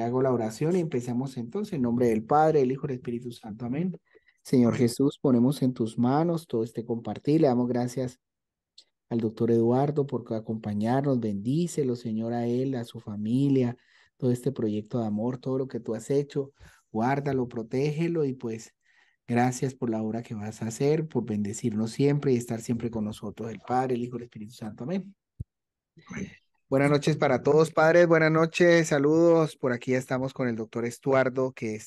hago la oración y empezamos entonces en nombre del Padre, del Hijo y del Espíritu Santo. Amén. Señor Amén. Jesús, ponemos en tus manos todo este compartir. Le damos gracias al doctor Eduardo por acompañarnos. Bendícelo, Señor, a él, a su familia, todo este proyecto de amor, todo lo que tú has hecho. Guárdalo, protégelo y pues gracias por la obra que vas a hacer, por bendecirnos siempre y estar siempre con nosotros, el Padre, el Hijo y el Espíritu Santo. Amén. Amén. Buenas noches para todos, padres. Buenas noches, saludos. Por aquí estamos con el doctor Estuardo, que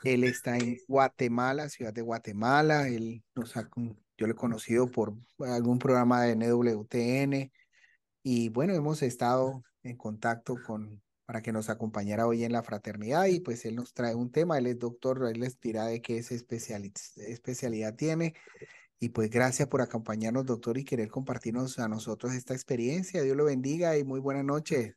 él está en Guatemala, ciudad de Guatemala. Yo lo he conocido por algún programa de NWTN y bueno, hemos estado en contacto para que nos acompañara hoy en la fraternidad y pues él nos trae un tema. Él es doctor, él les dirá de qué especialidad tiene. Y pues gracias por acompañarnos, doctor, y querer compartirnos a nosotros esta experiencia. Dios lo bendiga y muy buenas noches.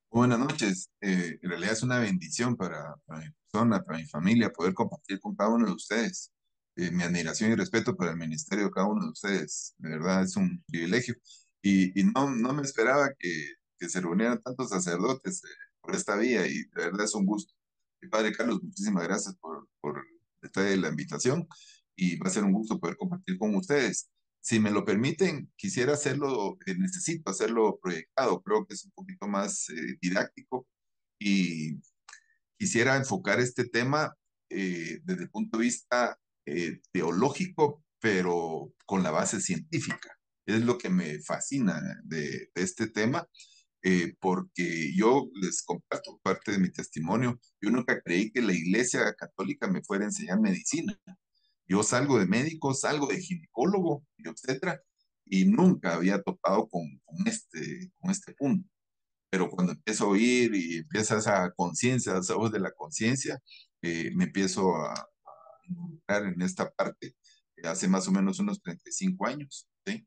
Buenas noches. En realidad es una bendición para mi persona, para mi familia, poder compartir con cada uno de ustedes. Mi admiración y respeto para el ministerio de cada uno de ustedes. De verdad es un privilegio. Y no me esperaba que se reunieran tantos sacerdotes por esta vía y de verdad es un gusto. Y Padre Carlos, muchísimas gracias por la invitación y va a ser un gusto poder compartir con ustedes. Si me lo permiten, quisiera hacerlo, necesito hacerlo proyectado, creo que es un poquito más didáctico y quisiera enfocar este tema desde el punto de vista teológico, pero con la base científica. Es lo que me fascina de este tema, porque yo les comparto parte de mi testimonio. Yo nunca creí que la Iglesia Católica me fuera a enseñar medicina. Yo salgo de médico, salgo de ginecólogo y etcétera, y nunca había topado con este punto. Pero cuando empiezo a oír y empieza esa conciencia, esa voz de la conciencia, me empiezo a involucrar en esta parte hace más o menos unos 35 años, ¿sí?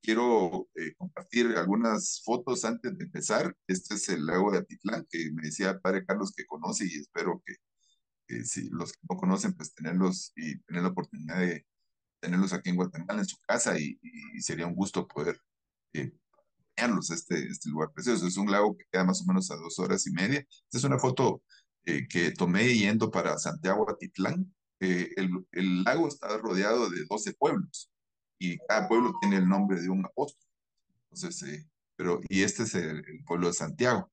Quiero compartir algunas fotos antes de empezar. Este es el lago de Atitlán, que me decía el padre Carlos que conoce y espero que si los que no conocen, pues tenerlos y tener la oportunidad de tenerlos aquí en Guatemala, en su casa, y sería un gusto poder acompañarlos a este lugar precioso. Es un lago que queda más o menos a 2 horas y media. Esta es una foto que tomé yendo para Santiago Atitlán. El lago está rodeado de 12 pueblos y cada pueblo tiene el nombre de un apóstol. Entonces, y este es el pueblo de Santiago,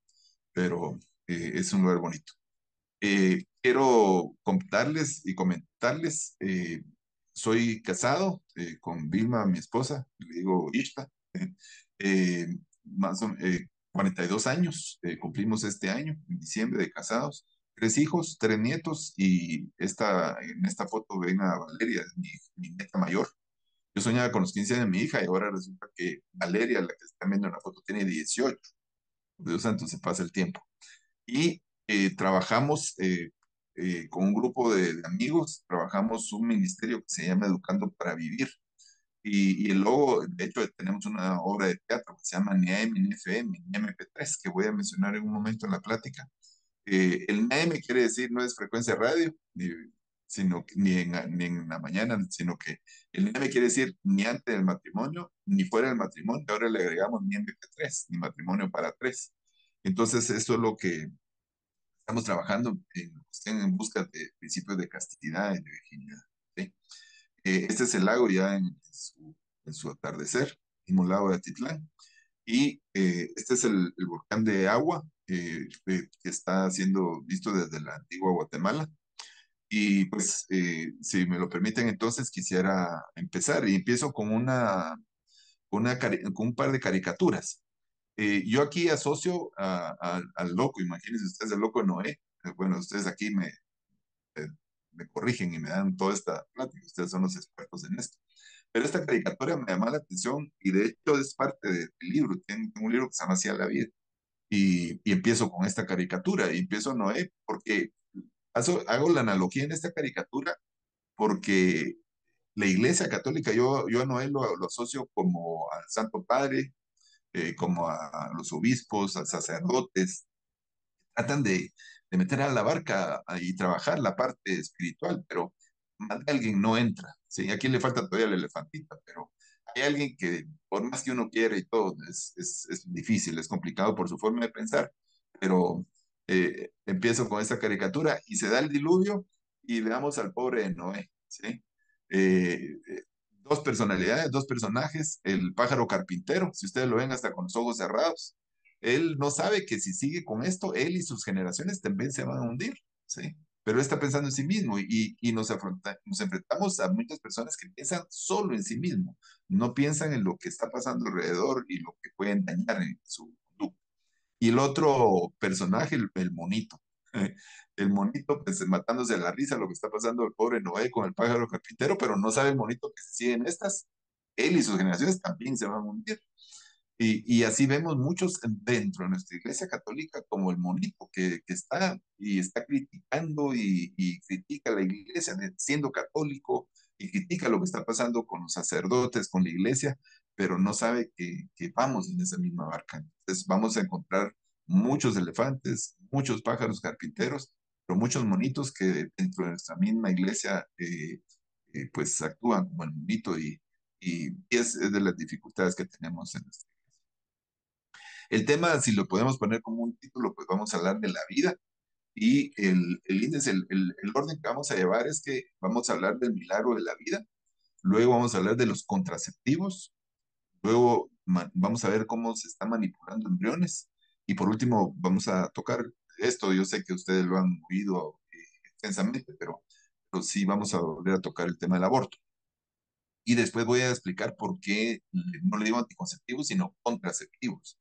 pero es un lugar bonito. Quiero contarles y comentarles, soy casado con Vilma, mi esposa, le digo Ishta, eh, más o, 42 años, cumplimos este año, en diciembre de casados, 3 hijos, 3 nietos y en esta foto ven a Valeria, mi nieta mayor. Yo soñaba con los 15 años de mi hija y ahora resulta que Valeria, la que están viendo en la foto, tiene 18. Dios santo, se pasa el tiempo y trabajamos con un grupo de amigos, trabajamos un ministerio que se llama Educando para Vivir. Y el logo, de hecho, tenemos una obra de teatro que se llama NIAM, NFM, MP3, que voy a mencionar en un momento en la plática. El NAM quiere decir no es frecuencia radio, ni en la mañana, sino que el NAM quiere decir ni antes del matrimonio, ni fuera del matrimonio. Ahora le agregamos ni MP3, ni matrimonio para tres. Entonces, eso es lo que estamos trabajando en busca de principios de castidad y de virginidad. ¿Sí? Este es el lago ya en su atardecer, mismo lago de Atitlán. Y este es el volcán de agua que está siendo visto desde la antigua Guatemala. Y pues, si me lo permiten, entonces quisiera empezar y empiezo con con un par de caricaturas. Yo aquí asocio al loco, imagínense ustedes el loco de Noé. Bueno, ustedes aquí eh, me corrigen y me dan toda esta plática, ustedes son los expertos en esto. Pero esta caricatura me llama la atención y de hecho es parte del libro, tengo un libro que se llama Así a la vida y empiezo con esta caricatura y empiezo Noé porque hago la analogía en esta caricatura porque la Iglesia Católica, yo a Noé lo asocio como al Santo Padre, como a los obispos, a sacerdotes, tratan de meter a la barca y trabajar la parte espiritual, pero más de alguien no entra. Sí, aquí le falta todavía la elefantita, pero hay alguien que, por más que uno quiera y todo, es difícil, es complicado por su forma de pensar, pero empiezo con esta caricatura y se da el diluvio y veamos al pobre de Noé, ¿sí? Dos personalidades, dos personajes, el pájaro carpintero, si ustedes lo ven hasta con los ojos cerrados, él no sabe que si sigue con esto, él y sus generaciones también se van a hundir, ¿sí? Pero él está pensando en sí mismo y nos enfrentamos a muchas personas que piensan solo en sí mismo, no piensan en lo que está pasando alrededor y lo que pueden dañar en su conducta. Y el otro personaje, el monito. El monito, pues matándose a la risa lo que está pasando el pobre Noé con el pájaro carpintero, pero no sabe el monito que si siguen estas, él y sus generaciones también se van a hundir. Y así vemos muchos dentro de nuestra iglesia católica como el monito que está y está criticando y critica a la iglesia siendo católico y critica lo que está pasando con los sacerdotes, con la iglesia, pero no sabe que vamos en esa misma barca. Entonces vamos a encontrar muchos elefantes, muchos pájaros carpinteros, pero muchos monitos que dentro de nuestra misma iglesia pues actúan como el monito y es de las dificultades que tenemos en nuestra. El tema, si lo podemos poner como un título, pues vamos a hablar de la vida y el índice, el orden que vamos a llevar es que vamos a hablar del milagro de la vida, luego vamos a hablar de los contraceptivos, luego vamos a ver cómo se están manipulando embriones y por último vamos a tocar esto, yo sé que ustedes lo han oído extensamente, pero sí vamos a volver a tocar el tema del aborto. Y después voy a explicar por qué no le digo anticonceptivos, sino contraceptivos.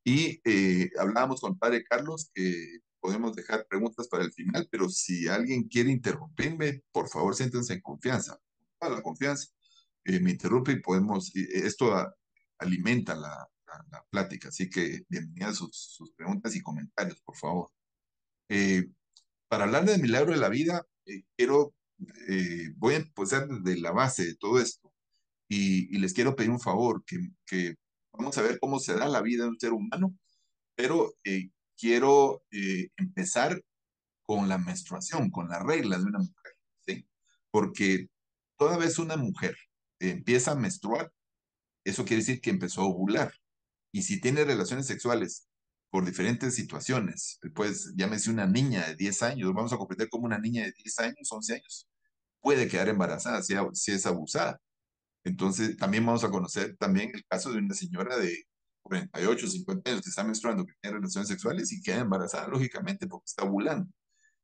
Y hablábamos con el padre Carlos que podemos dejar preguntas para el final, pero si alguien quiere interrumpirme, por favor, siéntense en confianza. A la confianza, me interrumpe y podemos, esto alimenta la plática, así que bienvenidas sus preguntas y comentarios, por favor. Eh, para hablar del milagro de la vida, voy a empezar desde la base de todo esto y les quiero pedir un favor, que vamos a ver cómo se da la vida de un ser humano pero quiero empezar con la menstruación, con la regla de una mujer, ¿sí? Porque toda vez una mujer empieza a menstruar, eso quiere decir que empezó a ovular. Y si tiene relaciones sexuales por diferentes situaciones, pues llámese una niña de 10 años, vamos a comprender como una niña de 10 años, 11 años, puede quedar embarazada si es abusada. Entonces, también vamos a conocer también el caso de una señora de 48, 50 años que está menstruando, que tiene relaciones sexuales y queda embarazada, lógicamente, porque está ovulando.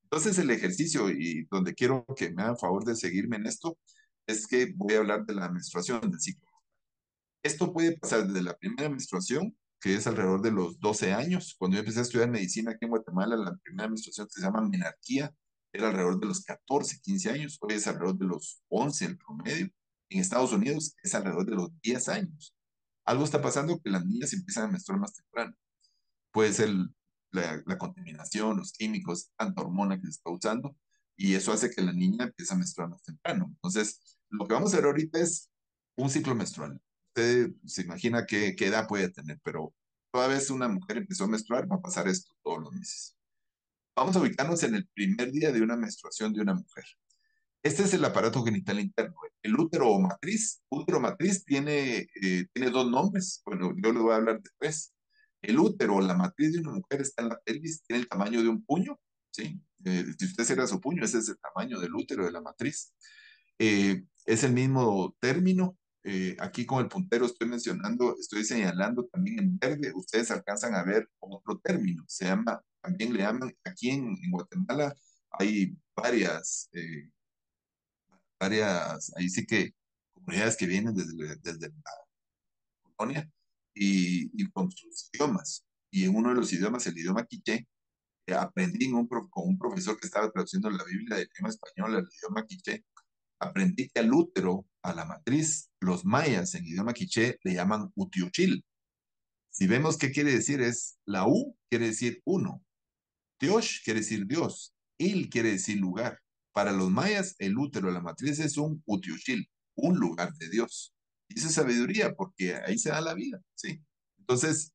Entonces, el ejercicio y donde quiero que me hagan favor de seguirme en esto es que voy a hablar de la menstruación, del ciclo. Esto puede pasar desde la primera menstruación, que es alrededor de los 12 años. Cuando yo empecé a estudiar medicina aquí en Guatemala, la primera menstruación que se llama menarquía era alrededor de los 14, 15 años. Hoy es alrededor de los 11 el promedio. En Estados Unidos es alrededor de los 10 años. Algo está pasando que las niñas empiezan a menstruar más temprano. Puede ser la contaminación, los químicos, tanta hormona que se está usando, y eso hace que la niña empiece a menstruar más temprano. Entonces, lo que vamos a ver ahorita es un ciclo menstrual. Usted se imagina qué edad puede tener, pero toda vez una mujer empezó a menstruar, va a pasar esto todos los meses. Vamos a ubicarnos en el primer día de una menstruación de una mujer. Este es el aparato genital interno. El útero o matriz. Útero matriz tiene dos nombres. Bueno, yo le voy a hablar después. El útero o la matriz de una mujer está en la pelvis, tiene el tamaño de un puño. ¿Sí? Si usted cierra su puño, ese es el tamaño del útero de la matriz. Es el mismo término. Aquí con el puntero estoy mencionando, estoy señalando también en verde. Ustedes alcanzan a ver otro término. Se llama, también le llaman, aquí en Guatemala hay ahí sí que comunidades que vienen desde la colonia y con sus idiomas. Y en uno de los idiomas, el idioma quiché, aprendí con un profesor que estaba traduciendo la Biblia del idioma español al idioma quiché, aprendí que al útero, a la matriz, los mayas en idioma quiché le llaman utiochil. Si vemos qué quiere decir es, la U quiere decir uno, Tiosh quiere decir Dios. Il quiere decir lugar. Para los mayas, el útero, la matriz es un utiochil, un lugar de Dios. Y eso es sabiduría, porque ahí se da la vida, ¿sí? Entonces,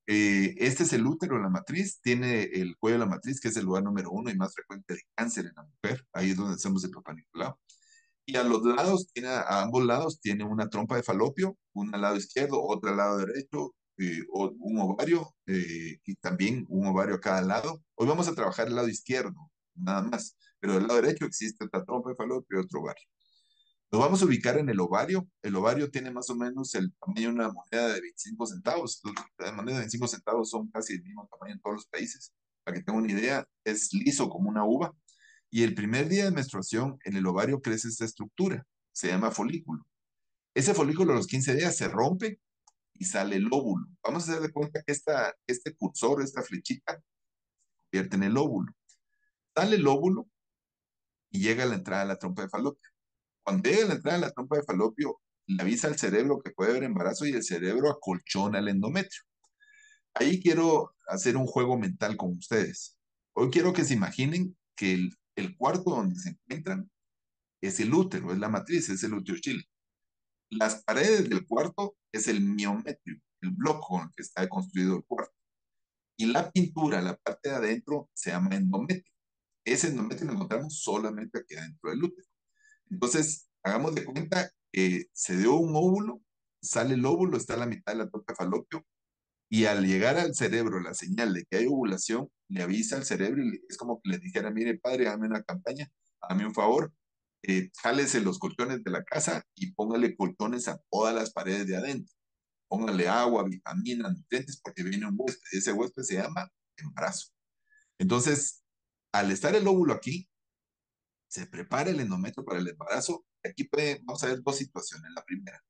este es el útero, la matriz, tiene el cuello de la matriz, que es el lugar número uno y más frecuente de cáncer en la mujer. Ahí es donde hacemos el Papá Nicolau. Y a los lados, a ambos lados, tiene una trompa de falopio, una al lado izquierdo, otra al lado derecho, un ovario y también un ovario a cada lado. Hoy vamos a trabajar el lado izquierdo, nada más, pero del lado derecho existe otra trompa de falopio y otro ovario. Nos vamos a ubicar en el ovario. El ovario tiene más o menos el tamaño de una moneda de 25 centavos. Las monedas de 25 centavos son casi el mismo tamaño en todos los países. Para que tengan una idea, es liso como una uva. Y el primer día de menstruación, en el ovario crece esta estructura. Se llama folículo. Ese folículo a los 15 días se rompe y sale el óvulo. Vamos a hacer de cuenta que este cursor, esta flechita, se convierte en el óvulo. Sale el óvulo y llega a la entrada de la trompa de falopio. Cuando llega a la entrada de la trompa de falopio, le avisa al cerebro que puede haber embarazo y el cerebro acolchona el endometrio. Ahí quiero hacer un juego mental con ustedes. Hoy quiero que se imaginen que el cuarto donde se encuentran es el útero, es la matriz, es el uterochil. Las paredes del cuarto es el miometrio, el bloque con el que está construido el cuarto. Y la pintura, la parte de adentro, se llama endometrio. Ese endometrio lo encontramos solamente aquí adentro del útero. Entonces, hagamos de cuenta que se dio un óvulo, sale el óvulo, está a la mitad de la trompa de falopio, y al llegar al cerebro la señal de que hay ovulación, le avisa al cerebro y es como que le dijera, mire padre, dame una campaña, dame un favor, jálese los colchones de la casa y póngale colchones a todas las paredes de adentro. Póngale agua, vitaminas, nutrientes, porque viene un huésped. Ese huésped se llama embarazo. Entonces, al estar el óvulo aquí, se prepara el endometrio para el embarazo. Aquí vamos a ver dos situaciones. La primera,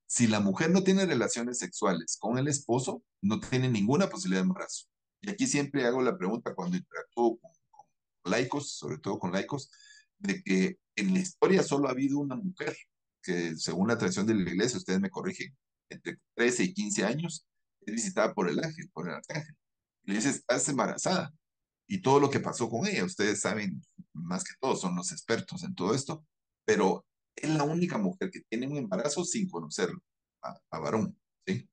si la mujer no tiene relaciones sexuales con el esposo, no tiene ninguna posibilidad de embarazo. Y aquí siempre hago la pregunta cuando interactúo con laicos, sobre todo con laicos, de que en la historia solo ha habido una mujer que, según la tradición de la iglesia, ustedes me corrigen, entre 13 y 15 años, es visitada por el ángel, por el arcángel. Y le dice, estás embarazada. Y todo lo que pasó con ella, ustedes saben más que todos, son los expertos en todo esto, pero es la única mujer que tiene un embarazo sin conocerlo a varón, ¿sí?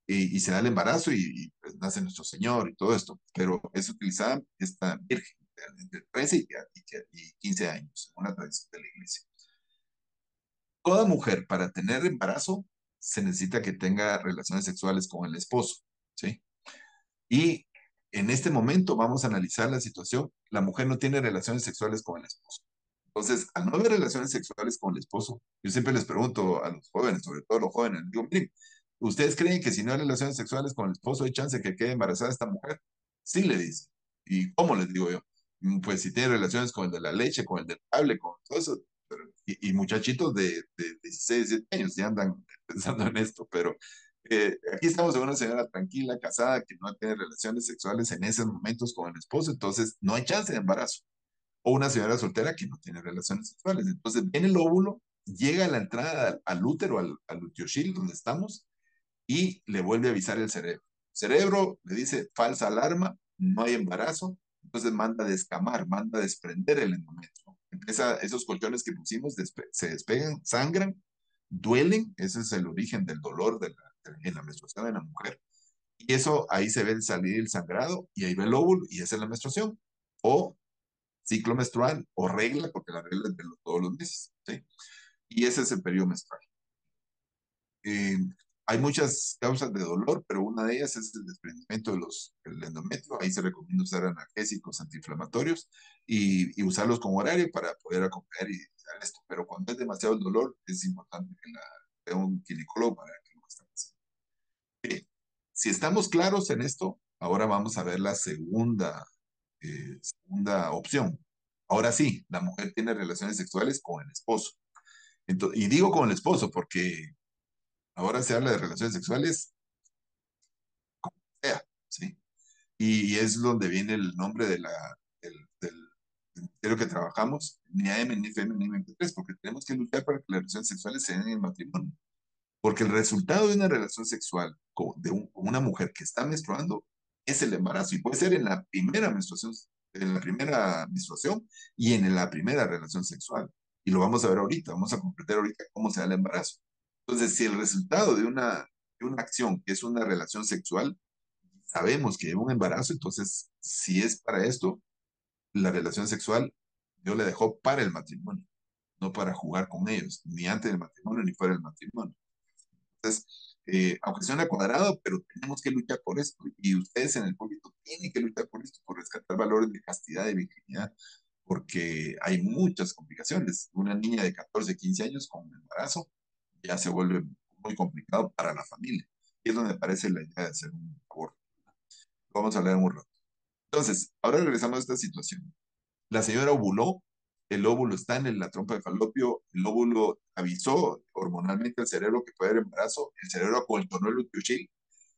Y se da el embarazo pues, nace nuestro Señor y todo esto, pero es utilizada esta virgen de 13 y 15 años, según la tradición de la iglesia. Toda mujer para tener embarazo se necesita que tenga relaciones sexuales con el esposo, ¿sí? Y en este momento vamos a analizar la situación. La mujer no tiene relaciones sexuales con el esposo. Entonces, al no haber relaciones sexuales con el esposo, yo siempre les pregunto a los jóvenes, sobre todo a los jóvenes, digo, miren, ¿ustedes creen que si no hay relaciones sexuales con el esposo hay chance de que quede embarazada esta mujer? Sí, le dice. ¿Y cómo les digo yo? Pues si tiene relaciones con el de la leche, con el del cable, con todo eso. Y muchachitos de 16, 17 años ya andan pensando en esto, pero aquí estamos en una señora tranquila, casada, que no tiene relaciones sexuales en esos momentos con el esposo, entonces no hay chance de embarazo. O una señora soltera que no tiene relaciones sexuales. Entonces viene el óvulo, llega a la entrada al útero, al uterochil, donde estamos, y le vuelve a avisar el cerebro. El cerebro le dice falsa alarma, no hay embarazo, entonces manda a descamar, manda a desprender el endometrio. Esos colchones que pusimos se despegan, sangran, duelen, ese es el origen del dolor en la menstruación de la mujer. Y eso ahí se ve salir el sangrado y ahí ve el óvulo y esa es la menstruación. O ciclo menstrual o regla, porque la regla es de todos los meses, ¿sí? Y ese es el periodo menstrual. Eh, hay muchas causas de dolor, pero una de ellas es el desprendimiento del endometrio. Ahí se recomienda usar analgésicos antiinflamatorios y usarlos con horario para poder acompañar y dar esto. Pero cuando es demasiado el dolor, es importante que vea un ginecólogo para que lo que está pasando. Si estamos claros en esto, ahora vamos a ver la segunda opción. Ahora sí, la mujer tiene relaciones sexuales con el esposo. Y digo con el esposo porque ahora se habla de relaciones sexuales, sea, ¿sí? Y es donde viene el nombre del ministerio que trabajamos, ni AM, ni FM, ni MP3, porque tenemos que luchar para que las relaciones sexuales se den en el matrimonio. Porque el resultado de una relación sexual con una mujer que está menstruando es el embarazo y puede ser en la primera menstruación y en la primera relación sexual. Y lo vamos a ver ahorita, vamos a comprender ahorita cómo se da el embarazo. Entonces, si el resultado de una acción que es una relación sexual, sabemos que es un embarazo, entonces, si es para esto, la relación sexual, Dios le dejó para el matrimonio. no para jugar con ellos, ni antes del matrimonio ni fuera del matrimonio. Entonces, aunque suena cuadrado, pero tenemos que luchar por esto. Y ustedes en el público tienen que luchar por esto, por rescatar valores de castidad y virginidad, porque hay muchas complicaciones. Una niña de 14, 15 años con un embarazo ya se vuelve muy complicado para la familia. Y es donde aparece la idea de hacer un aborto. Vamos a hablar en un rato. Entonces, ahora regresamos a esta situación. La señora ovuló, el óvulo está en la trompa de falopio, el óvulo avisó hormonalmente al cerebro que puede haber embarazo, el cerebro acoltonó el útero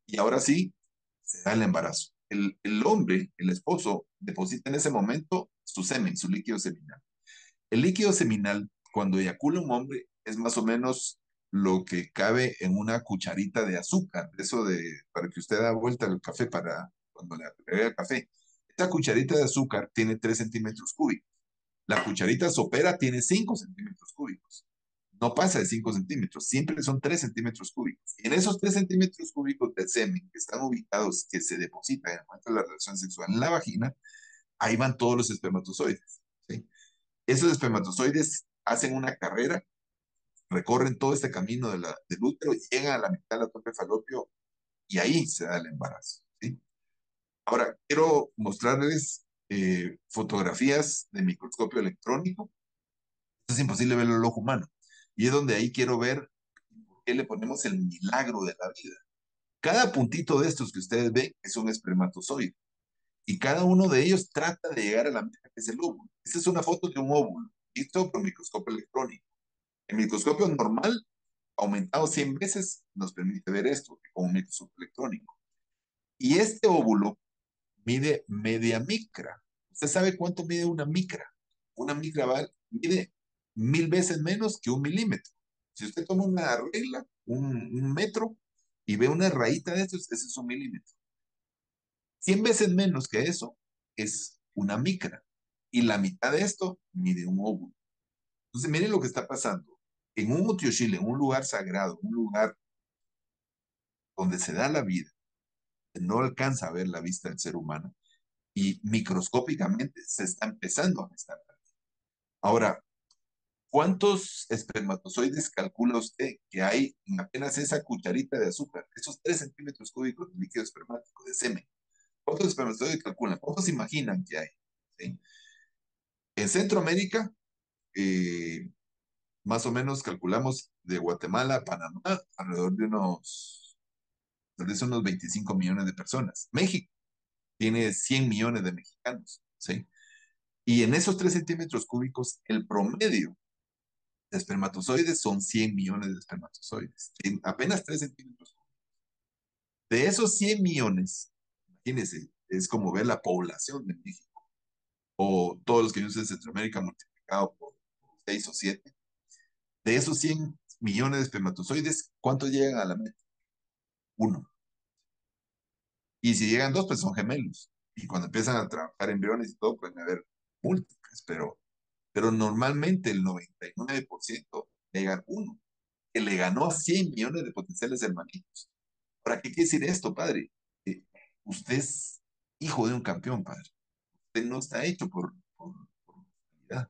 y ahora sí se da el embarazo. El hombre, el esposo, deposita en ese momento su semen, su líquido seminal. El líquido seminal, cuando eyacula un hombre, es más o menos lo que cabe en una cucharita de azúcar, eso de, para que usted da vuelta el café para cuando le agrega el café. Esta cucharita de azúcar tiene 3 centímetros cúbicos. La cucharita sopera tiene 5 centímetros cúbicos. No pasa de 5 centímetros, siempre son 3 centímetros cúbicos. Y en esos 3 centímetros cúbicos de semen que están ubicados, que se depositan en el momento de la relación sexual en la vagina, ahí van todos los espermatozoides. ¿Sí? Esos espermatozoides hacen una carrera, recorren todo este camino del útero, llegan a la mitad de la trompa de falopio y ahí se da el embarazo. ¿Sí? Ahora, quiero mostrarles fotografías de microscopio electrónico. Esto es imposible verlo al ojo humano. Y es donde ahí quiero ver por qué le ponemos el milagro de la vida. Cada puntito de estos que ustedes ven es un espermatozoide. Y cada uno de ellos trata de llegar a la meta que es el óvulo. Esta es una foto de un óvulo, visto por microscopio electrónico. El microscopio normal, aumentado 100 veces, nos permite ver esto con un microscopio electrónico. Y este óvulo mide media micra. ¿Usted sabe cuánto mide una micra? Una micra mide 1000 veces menos que un milímetro. Si usted toma una regla, un metro, y ve una rayita de estos, ese es un milímetro. 100 veces menos que eso es una micra. Y la mitad de esto mide un óvulo. Entonces, miren lo que está pasando. En un Utioshile, en un lugar sagrado, un lugar donde se da la vida, no alcanza a ver la vista del ser humano y microscópicamente se está empezando a gestar. Ahora, ¿cuántos espermatozoides calcula usted que hay en apenas esa cucharita de azúcar? Esos 3 centímetros cúbicos de líquido espermático, de semen. ¿Cuántos espermatozoides calculan? ¿Cuántos imaginan que hay? ¿Sí? En Centroamérica, eh, más o menos calculamos de Guatemala a Panamá alrededor de unos 25 millones de personas. México tiene 100 millones de mexicanos, ¿sí? Y en esos 3 centímetros cúbicos, el promedio de espermatozoides son 100 millones de espermatozoides, en apenas 3 centímetros. De esos 100 millones, imagínense, es como ver la población de México, o todos los que viven en Centroamérica multiplicado por 6 o 7. De esos 100 millones de espermatozoides, ¿cuántos llegan a la meta? Uno. Y si llegan dos, pues son gemelos. Y cuando empiezan a trabajar embriones y todo, pueden haber múltiples, pero normalmente el 99% llegan uno, que le ganó a 100 millones de potenciales hermanitos. ¿Para qué quiere decir esto, padre? Eh, Usted es hijo de un campeón, padre. Usted no está hecho por casualidad.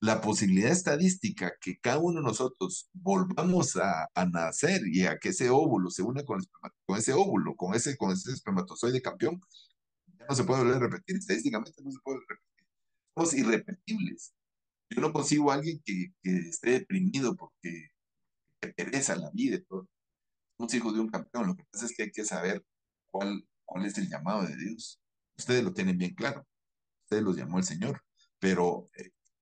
La posibilidad estadística que cada uno de nosotros volvamos a nacer y a que ese óvulo se una con ese óvulo, con ese espermatozoide campeón, ya no se puede volver a repetir. Estadísticamente no se puede repetir. Somos irrepetibles. Yo no consigo a alguien que esté deprimido porque que pereza la vida y todo. Somos hijos de un campeón. Lo que pasa es que hay que saber cuál es el llamado de Dios. Ustedes lo tienen bien claro. Ustedes los llamó el Señor. Pero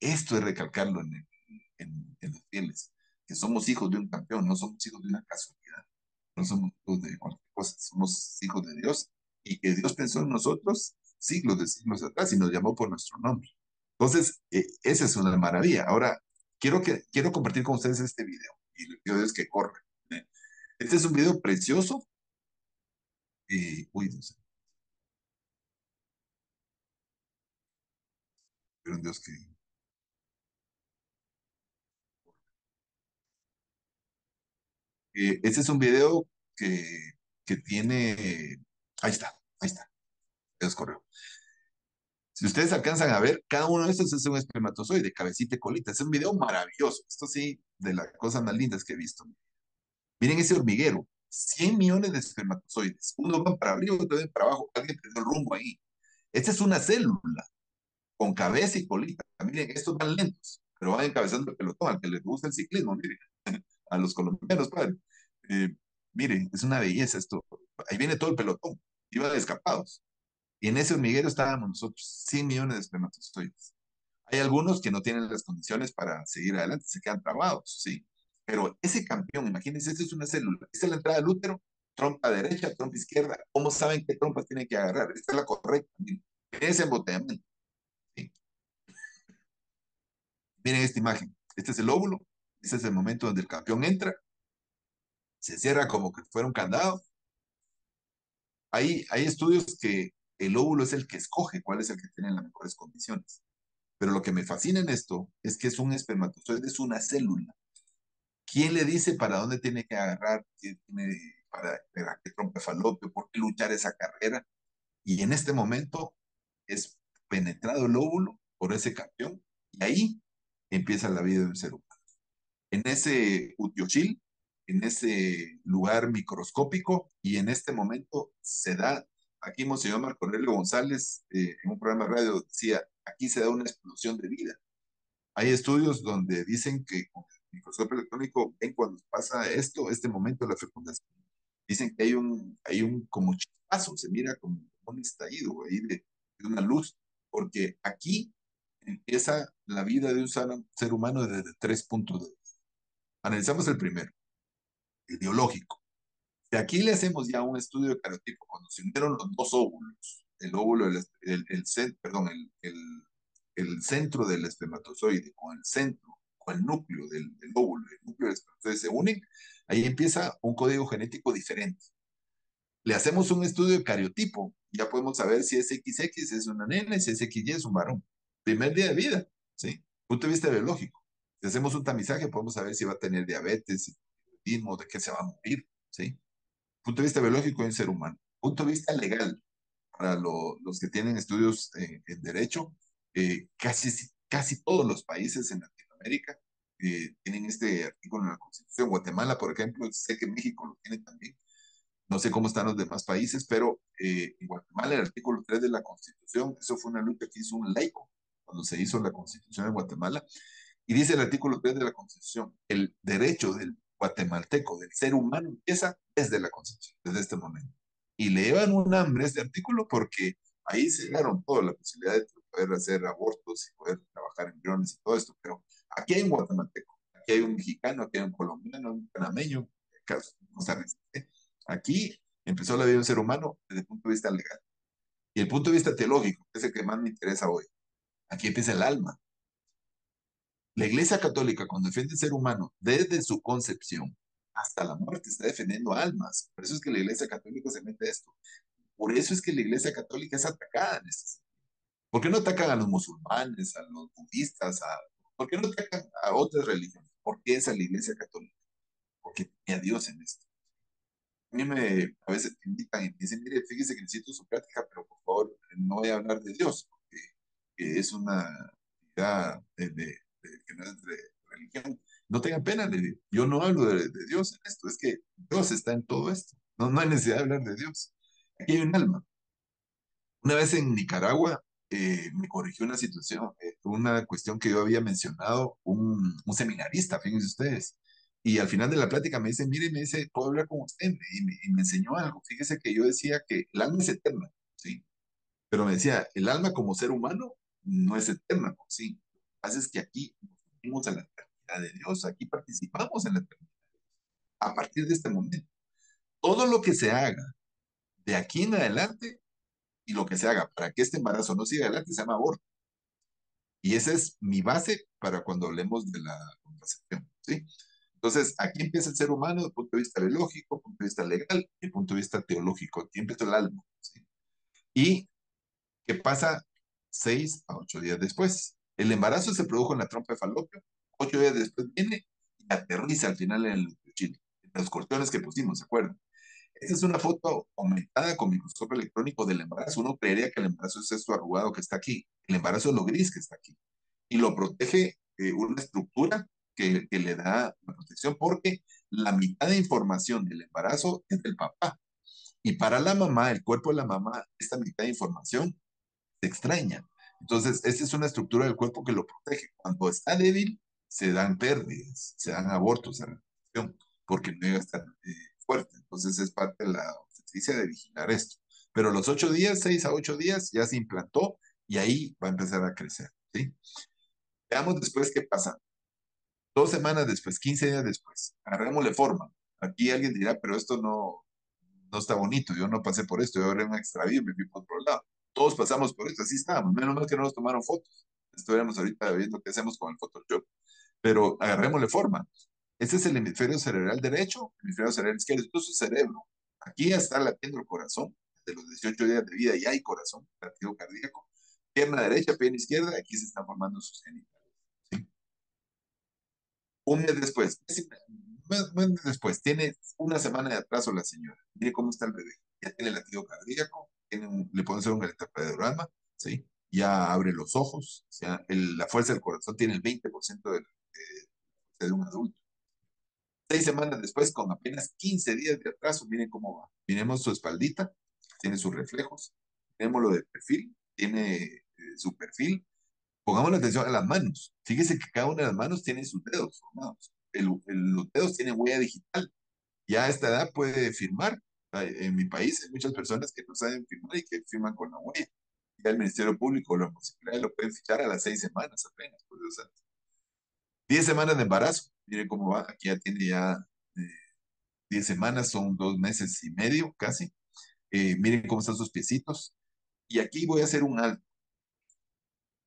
esto es recalcarlo en los fieles, que somos hijos de un campeón, no somos hijos de una casualidad, no somos hijos de cualquier cosa, somos hijos de Dios y que Dios pensó en nosotros siglos de siglos atrás y nos llamó por nuestro nombre. Entonces, esa es una maravilla. Ahora, quiero compartir con ustedes este video y le pido a Dios que corra. ¿Eh? Este es un video precioso. Uy, Dios, pero Dios que... este es un video que tiene... Ahí está, Dios corrió. Si ustedes alcanzan a ver, cada uno de estos es un espermatozoide, cabecita y colita. Es un video maravilloso. Esto sí, de las cosas más lindas que he visto. Miren ese hormiguero, 100 millones de espermatozoides. Uno va para arriba, otro va para abajo. Alguien perdió el rumbo ahí. Esta es una célula con cabeza y colita. Miren, estos van lentos, pero van encabezando el pelotón, al que les gusta el ciclismo, miren, a los colombianos, padre. Eh, miren, es una belleza esto. Ahí viene todo el pelotón, iban escapados. Y en ese hormiguero estábamos nosotros, 100 millones de espermatozoides. Hay algunos que no tienen las condiciones para seguir adelante, se quedan trabados, ¿sí? Pero ese campeón, imagínense, esta es una célula, esta es la entrada del útero, trompa derecha, trompa izquierda. ¿Cómo saben qué trompas tienen que agarrar? Esta es la correcta. Miren, ese embotellamiento, ¿sí? Miren esta imagen. Este es el óvulo. Este es el momento donde el campeón entra, se cierra como que fuera un candado. Hay estudios que el óvulo es el que escoge cuál es el que tiene las mejores condiciones. Pero lo que me fascina en esto es que es un espermatozoide, es una célula. ¿Quién le dice para dónde tiene que agarrar? ¿Quién tiene para qué trompa falopio? ¿Por qué luchar esa carrera? Y en este momento es penetrado el óvulo por ese campeón y ahí empieza la vida de un ser humano. En ese utiochil, en ese lugar microscópico y en este momento se da, aquí Monseñor Marco Aurelio González en un programa de radio decía, aquí se da una explosión de vida. Hay estudios donde dicen que con el microscopio electrónico ven cuando pasa esto, este momento de la fecundación. Dicen que hay un como chispazo, se mira como un estallido ahí de una luz, porque aquí empieza la vida de un ser humano desde 3 puntos de vista. Analizamos el primero, el biológico. De aquí le hacemos ya un estudio de cariotipo cuando se unieron los dos óvulos, el óvulo, perdón, el centro del espermatozoide con el centro, con el núcleo del óvulo, el núcleo del espermatozoide se unen, ahí empieza un código genético diferente. Le hacemos un estudio de cariotipo, ya podemos saber si es XX es una nena y si es XY es un varón. Primer día de vida, ¿sí? Punto de vista biológico. Si hacemos un tamizaje, podemos saber si va a tener diabetes, hipotiroidismo, de qué se va a morir, ¿sí? Punto de vista biológico de un ser humano. Punto de vista legal, para los que tienen estudios en derecho, casi todos los países en Latinoamérica tienen este artículo en la Constitución. Guatemala, por ejemplo, sé que México lo tiene también. No sé cómo están los demás países, pero en Guatemala el artículo 3 de la Constitución, eso fue una lucha que hizo un laico cuando se hizo la Constitución de Guatemala, y dice el artículo 3 de la Constitución, el derecho del guatemalteco, del ser humano, empieza desde la Constitución, desde este momento. Y le llevan un hambre a este artículo porque ahí se dieron toda la posibilidad de poder hacer abortos y poder trabajar en embriones y todo esto, pero aquí hay un guatemalteco, aquí hay un mexicano, aquí hay un colombiano, un panameño, costarricense. Aquí empezó la vida de un ser humano desde el punto de vista legal. Y el punto de vista teológico, que es el que más me interesa hoy. Aquí empieza el alma. La Iglesia Católica, cuando defiende el ser humano desde su concepción hasta la muerte, está defendiendo almas. Por eso es que la Iglesia Católica se mete a esto. Por eso es que la Iglesia Católica es atacada en este sentido. ¿Por qué no atacan a los musulmanes, a los budistas? ¿Por qué no atacan a otras religiones? ¿Por qué es a la Iglesia Católica? Porque tiene a Dios en esto. A mí a veces me invitan y me dicen, mire, fíjese que necesito su plática, pero por favor no voy a hablar de Dios, porque es una idea que no es de religión. No tengan pena, le digo. Yo no hablo de Dios en esto, es que Dios está en todo esto. No, no hay necesidad de hablar de Dios. Aquí hay un alma. Una vez en Nicaragua me corrigió una situación, una cuestión que yo había mencionado, un seminarista, fíjense ustedes. Y al final de la plática me dice, mire, me dice, ¿puedo hablar con usted? Y me enseñó algo. Fíjese que yo decía que el alma es eterna, ¿sí? Pero me decía, el alma como ser humano no es eterna, ¿no? Sí. Lo que pasa es que aquí nos unimos a la eternidad de Dios, aquí participamos en la eternidad. A partir de este momento, todo lo que se haga de aquí en adelante y lo que se haga para que este embarazo no siga adelante se llama aborto. Y esa es mi base para cuando hablemos de la contracepción, ¿sí? Entonces, aquí empieza el ser humano desde el punto de vista biológico, punto de vista legal y punto de vista teológico. Aquí empieza el alma, ¿sí? ¿Y qué pasa 6 a 8 días después? El embarazo se produjo en la trompa de falopio, 8 días después viene y aterriza al final en el chile, en los cortones que pusimos, ¿se acuerdan? Esta es una foto aumentada con microscopio electrónico del embarazo. Uno creería que el embarazo es esto arrugado que está aquí. El embarazo es lo gris que está aquí. Y lo protege una estructura que le da la protección porque la mitad de información del embarazo es del papá. Y para la mamá, el cuerpo de la mamá, esta mitad de información se extraña. Entonces, esta es una estructura del cuerpo que lo protege. Cuando está débil, se dan pérdidas, se dan abortos, se repetición, porque no llega a estar fuerte. Entonces, es parte de la obstetricia de vigilar esto. Pero a los 8 días, 6 a 8 días, ya se implantó y ahí va a empezar a crecer. ¿Sí? Veamos después qué pasa. 2 semanas después, 15 días después, agarrémosle forma. Aquí alguien dirá, pero esto no está bonito, yo no pasé por esto, yo agarré un extravío y me fui por otro lado. Todos pasamos por esto, así estábamos, menos mal que no nos tomaron fotos. Estuviéramos ahorita viendo qué hacemos con el Photoshop, pero agarrémosle forma. Este es el hemisferio cerebral derecho, el hemisferio cerebral izquierdo, esto es su cerebro. Aquí ya está latiendo el corazón, de los 18 días de vida ya hay corazón, latido cardíaco. Pierna derecha, pierna izquierda, aquí se están formando sus genitales. ¿Sí? Un mes después, un mes después, tiene una semana de atraso la señora. Mire cómo está el bebé. Ya tiene latido cardíaco, le pueden hacer un electrocardiograma, ¿sí? Ya abre los ojos, o sea, la fuerza del corazón tiene el 20% de un adulto. 6 semanas después, con apenas 15 días de atraso, miren cómo va. Miremos su espaldita, tiene sus reflejos, miremos lo de perfil, tiene su perfil. Pongamos la atención a las manos. Fíjese que cada una de las manos tiene sus dedos formados. Los dedos tienen huella digital. Ya a esta edad puede firmar. En mi país hay muchas personas que no saben firmar y que firman con la huella. Ya el Ministerio Público o la municipalidad lo pueden fichar a las 6 semanas apenas. Pues, o sea, 10 semanas de embarazo. Mire cómo va. Aquí ya tiene ya eh, 10 semanas, son 2 meses y medio casi. Miren cómo están sus piecitos. Y aquí voy a hacer un alto.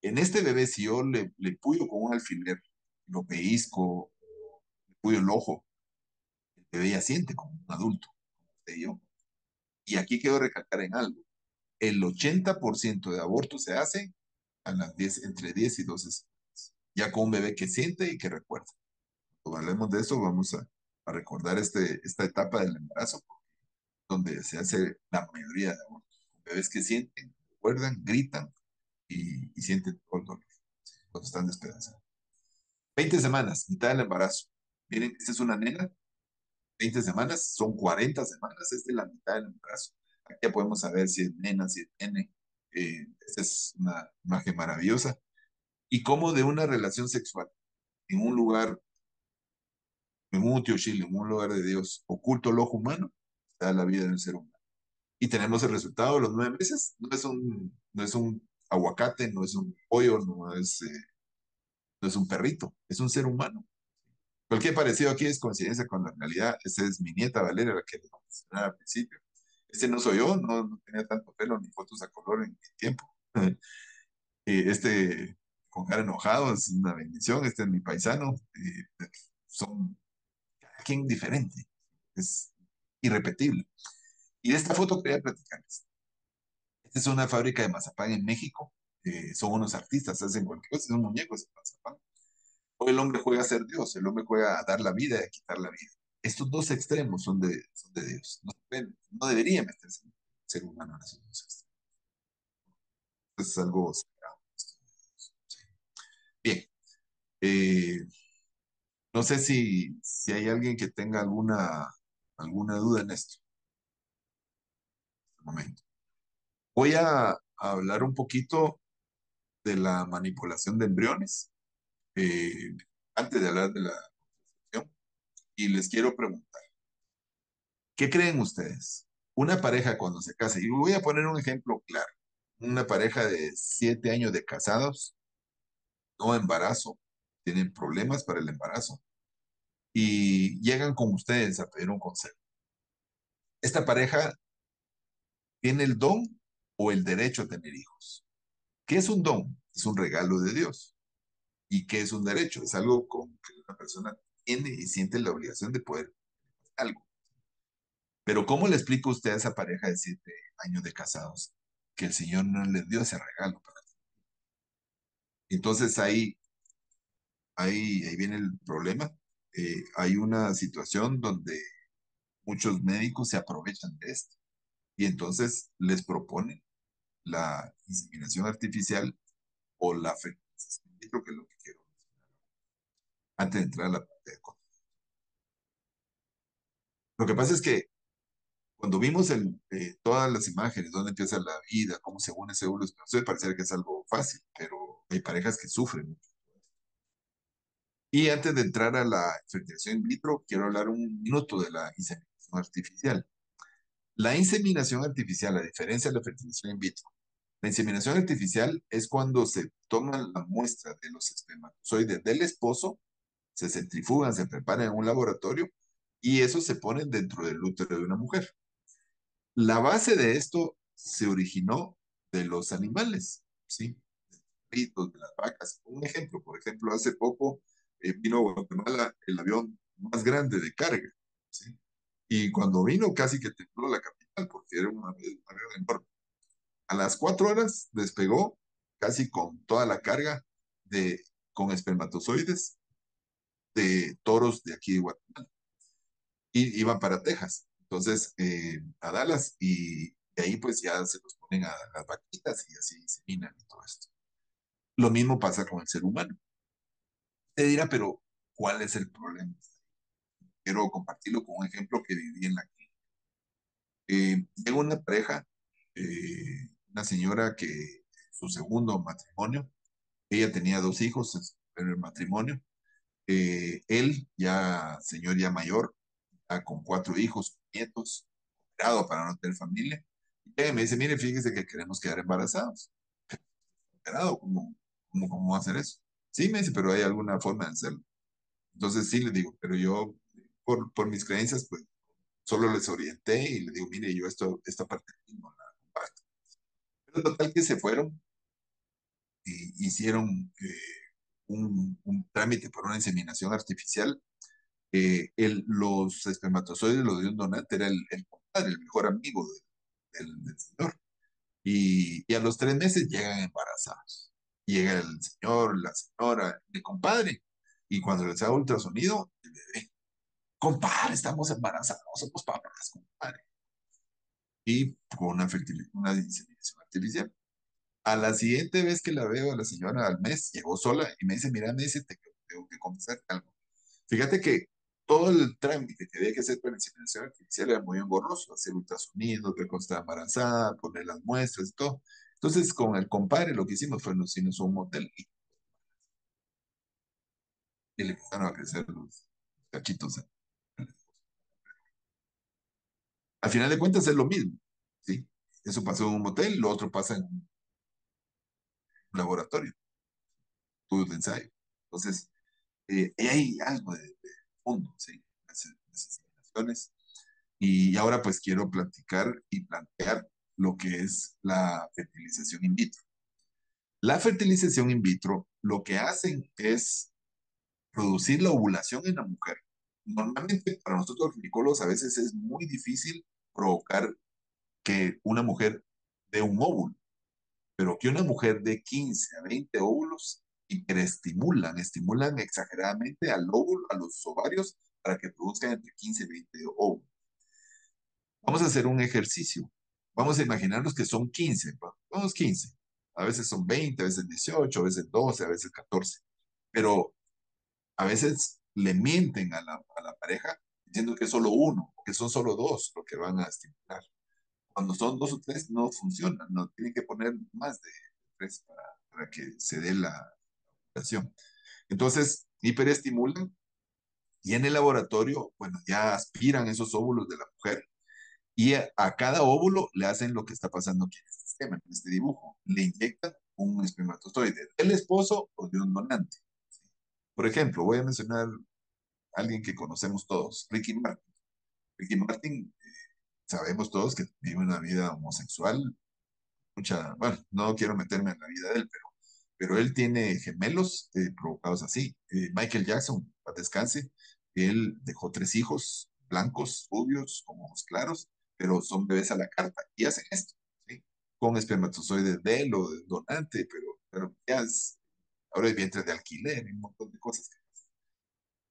En este bebé, si yo le puyo con un alfiler, lo pellizco, le puyo el ojo, el bebé ya siente como un adulto, como usted y yo. Y aquí quiero recalcar en algo. El 80% de abortos se hace a las 10, entre 10 y 12 semanas. Ya con un bebé que siente y que recuerda. Cuando hablemos de eso, vamos a recordar esta etapa del embarazo, donde se hace la mayoría de abortos. Con bebés que sienten, recuerdan, gritan y sienten todo el dolor cuando están despedazados. 20 semanas, mitad del embarazo. Miren, esta es una nena, 20 semanas, son 40 semanas, esta es la mitad del embarazo. Aquí ya podemos saber si es nena, si es nene. Esta es una imagen maravillosa. Y cómo de una relación sexual en un lugar, en un Chile, en un lugar de Dios, oculto al ojo humano, está la vida de un ser humano. Y tenemos el resultado de los 9 meses. No es un aguacate, no es un pollo, no es un perrito, es un ser humano. Cualquier parecido aquí es coincidencia con la realidad. Esa es mi nieta Valeria, la que les mencionaba al principio. Este no soy yo, no tenía tanto pelo ni fotos a color en mi tiempo. Este con cara enojado es una bendición. Este es mi paisano. Son cada quien diferente. Es irrepetible. Y de esta foto quería platicarles. Esta es una fábrica de mazapán en México. Son unos artistas, hacen cualquier cosa, son muñecos de mazapán. Hoy el hombre juega a ser Dios, el hombre juega a dar la vida y a quitar la vida. Estos dos extremos son de Dios. No debería meterse el ser humano en esos dos extremos. Es algo sagrado. Bien, eh, no sé si hay alguien que tenga alguna duda en esto momento. Voy a hablar un poquito de la manipulación de embriones antes de hablar de la concepción y les quiero preguntar. ¿Qué creen ustedes? Una pareja cuando se casa, y voy a poner un ejemplo claro, una pareja de 7 años de casados, no embarazo, tienen problemas para el embarazo y llegan con ustedes a pedir un consejo. ¿Esta pareja tiene el don o el derecho a tener hijos? ¿Qué es un don? Es un regalo de Dios. ¿Y qué es un derecho? Es algo con que una persona tiene y siente la obligación de poder algo. Pero ¿cómo le explica usted a esa pareja de 7 años de casados que el Señor no les dio ese regalo para ti? Entonces ahí viene el problema. Hay una situación donde muchos médicos se aprovechan de esto y entonces les proponen la inseminación artificial o la fertilización in vitro, que es lo que quiero mencionar antes de entrar a la parte de cosas. Lo que pasa es que cuando vimos todas las imágenes, dónde empieza la vida, cómo se une ese óvulo, entonces parecer que es algo fácil, pero hay parejas que sufren. Y antes de entrar a la fertilización in vitro, quiero hablar un minuto de la inseminación artificial. La inseminación artificial, a diferencia de la fertilización in vitro, la inseminación artificial es cuando se toma la muestra de los espermatozoides del esposo, se centrifugan, se preparan en un laboratorio y eso se pone dentro del útero de una mujer. La base de esto se originó de los animales, ¿sí? Pitos, de las vacas. Un ejemplo, por ejemplo, hace poco vino a Guatemala el avión más grande de carga, ¿sí? Y cuando vino casi que tembló la capital porque era un avión enorme. A las 4 horas despegó casi con toda la carga de, con espermatozoides de toros de aquí de Guatemala. Y iban para Texas, entonces a Dallas, y de ahí pues ya se los ponen a las vaquitas y así inseminan y todo esto. Lo mismo pasa con el ser humano. Te dirá, pero ¿cuál es el problema? Quiero compartirlo con un ejemplo que viví en la que llegó una pareja, una señora que su segundo matrimonio, ella tenía 2 hijos en el matrimonio, él ya, señor ya mayor, ya con 4 hijos, nietos, operado para no tener familia, y ella me dice, mire, fíjese que queremos quedar embarazados. Operado, ¿cómo hacer eso? Sí, me dice, pero hay alguna forma de hacerlo. Entonces sí le digo, pero yo, por mis creencias, pues solo les orienté y le digo, mire, yo esta parte aquí no la comparto. Pero total que se fueron y hicieron un trámite por una inseminación artificial. Los espermatozoides los dio un donante, era el compadre, el mejor amigo del señor. Y a los 3 meses llegan embarazados. Llega el señor, la señora, el compadre. Y cuando les hago ultrasonido, el bebé, compadre, estamos embarazados, somos papás, compadre. Y con una inseminación artificial. A la siguiente vez que la veo a la señora al mes, llegó sola y me dice, mira, me dice, tengo que confesar algo. Fíjate que todo el trámite que había que hacer para la inseminación artificial era muy engorroso, hacer ultrasonidos, ver cuando estaba embarazada, poner las muestras y todo. Entonces, con el compadre lo que hicimos fue nos fuimos a un motel y le empezaron a crecer los cachitos. Al final de cuentas es lo mismo, ¿sí? Eso pasó en un motel, lo otro pasa en un laboratorio, estudios de ensayo. Entonces, hay algo de fondo, ¿sí? Las inseminaciones. Y ahora pues quiero platicar y plantear lo que es la fertilización in vitro. La fertilización in vitro lo que hacen es producir la ovulación en la mujer. Normalmente para nosotros los ginecólogos a veces es muy difícil provocar que una mujer dé un óvulo, pero que una mujer dé 15 a 20 óvulos estimulan exageradamente al óvulo, a los ovarios, para que produzcan entre 15 y 20 óvulos. Vamos a hacer un ejercicio. Vamos a imaginarnos que son 15, vamos 15. A veces son 20, a veces 18, a veces 12, a veces 14. Pero a veces le mienten a la pareja diciendo que es solo uno, o que son solo dos lo que van a estimular. Cuando son 2 o 3 no funciona, no tienen que poner más de 3 para que se dé la operación. Entonces, hiperestimulan y en el laboratorio, bueno, ya aspiran esos óvulos de la mujer y a cada óvulo le hacen lo que está pasando aquí en este esquema, en este dibujo. Le inyectan un espermatozoide del esposo o de un donante. Por ejemplo, voy a mencionar a alguien que conocemos todos, Ricky Martin. Ricky Martin, sabemos todos que vive una vida homosexual, bueno, no quiero meterme en la vida de él, pero él tiene gemelos provocados así. Michael Jackson, para descanse, él dejó 3 hijos blancos, rubios, con ojos claros, pero son bebés a la carta y hacen esto, ¿sí? Con espermatozoides de él o de donante, pero ya ahora hay vientres de alquiler y un montón de cosas.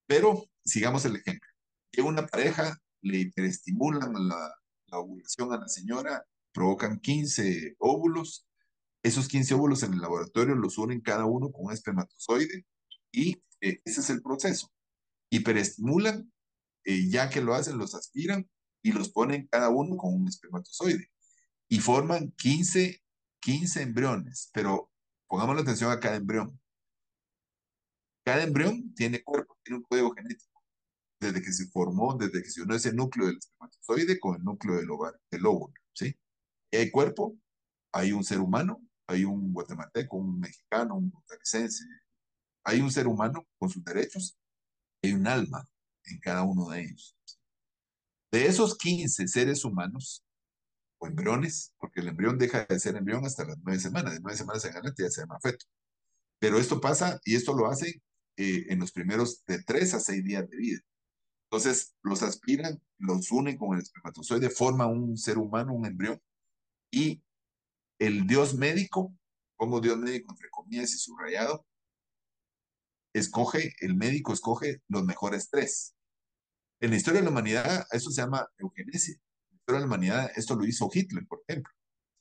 Pero sigamos el ejemplo. Llega una pareja le hiperestimulan la ovulación a la señora, provocan 15 óvulos. Esos 15 óvulos en el laboratorio los unen cada uno con un espermatozoide y ese es el proceso. Hiperestimulan, ya que lo hacen, los aspiran y los ponen cada uno con un espermatozoide y forman 15 embriones, pero pongamos la atención a cada embrión. Cada embrión tiene cuerpo, tiene un código genético, desde que se formó, desde que se unió ese núcleo del espermatozoide con el núcleo del óvulo, ¿sí? Y hay cuerpo, hay un ser humano, hay un guatemalteco, un mexicano, un costarricense, hay un ser humano con sus derechos, hay un alma en cada uno de ellos. De esos 15 seres humanos o embriones, porque el embrión deja de ser embrión hasta las 9 semanas, de 9 semanas en adelante ya se llama feto. Pero esto pasa y esto lo hacen en los primeros de 3 a 6 días de vida. Entonces los aspiran, los unen con el espermatozoide, forman un ser humano, un embrión, y el dios médico, pongo dios médico entre comillas y subrayado, el médico escoge los mejores tres. En la historia de la humanidad, eso se llama eugenesia. En la historia de la humanidad, esto lo hizo Hitler, por ejemplo.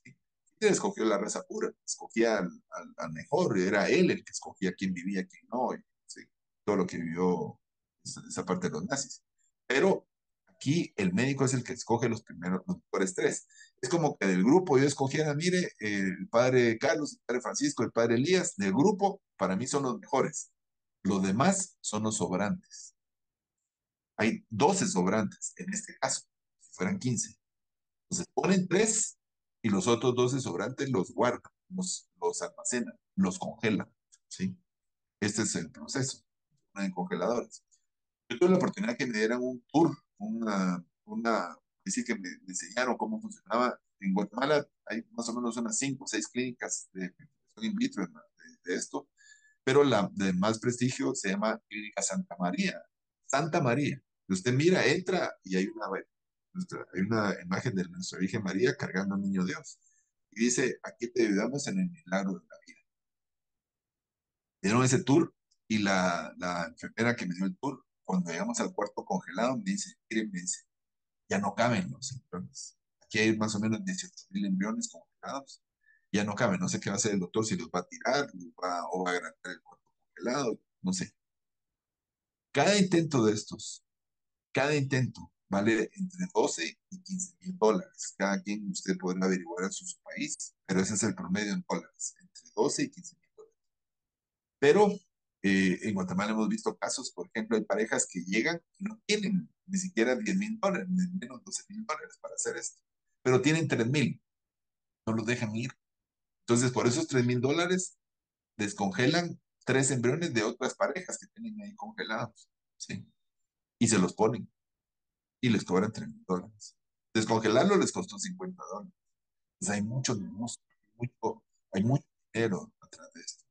¿Sí? Hitler escogió la raza pura, escogía al mejor, era él el que escogía quién vivía, quién no, y, ¿sí? Todo lo que vivió esa parte de los nazis. Pero aquí el médico es el que escoge los primeros, los mejores tres. Es como que del grupo yo escogiera, mire, el padre Carlos, el padre Francisco, el padre Elías, del grupo, para mí son los mejores. Los demás son los sobrantes. Hay 12 sobrantes en este caso, si fueran 15. Entonces ponen tres y los otros 12 sobrantes los guardan, los almacenan, los congelan. ¿Sí? Este es el proceso en congeladores. Yo tuve la oportunidad que me dieran un tour, decir que me enseñaron cómo funcionaba. En Guatemala hay más o menos unas 5 o 6 clínicas de fertilización in vitro de esto, pero la de más prestigio se llama Clínica Santa María. Santa María. Usted mira, entra y hay una imagen de nuestra Virgen María cargando al niño Dios. Y dice, aquí te ayudamos en el milagro de la vida. Dieron ese tour y la enfermera que me dio el tour, cuando llegamos al cuarto congelado, me dice, miren, me dice, ya no caben los embriones. Aquí hay más o menos 18,000 embriones congelados. Ya no caben, no sé qué va a hacer el doctor, si los va a tirar o va a agrandar el cuerpo congelado, no sé. Cada intento de estos, cada intento vale entre 12 y 15,000 dólares. Cada quien usted podrá averiguar en su país, pero ese es el promedio en dólares, entre 12 y 15,000 dólares. Pero en Guatemala hemos visto casos, por ejemplo, hay parejas que llegan y no tienen ni siquiera 10,000 dólares, ni menos 12,000 dólares para hacer esto, pero tienen 3,000, no los dejan ir. Entonces, por esos 3,000 dólares, descongelan tres embriones de otras parejas que tienen ahí congelados, ¿sí? Y se los ponen y les cobran 3,000 dólares. Descongelarlo les costó 50 dólares. Entonces, hay mucho negocio, hay mucho dinero atrás de esto.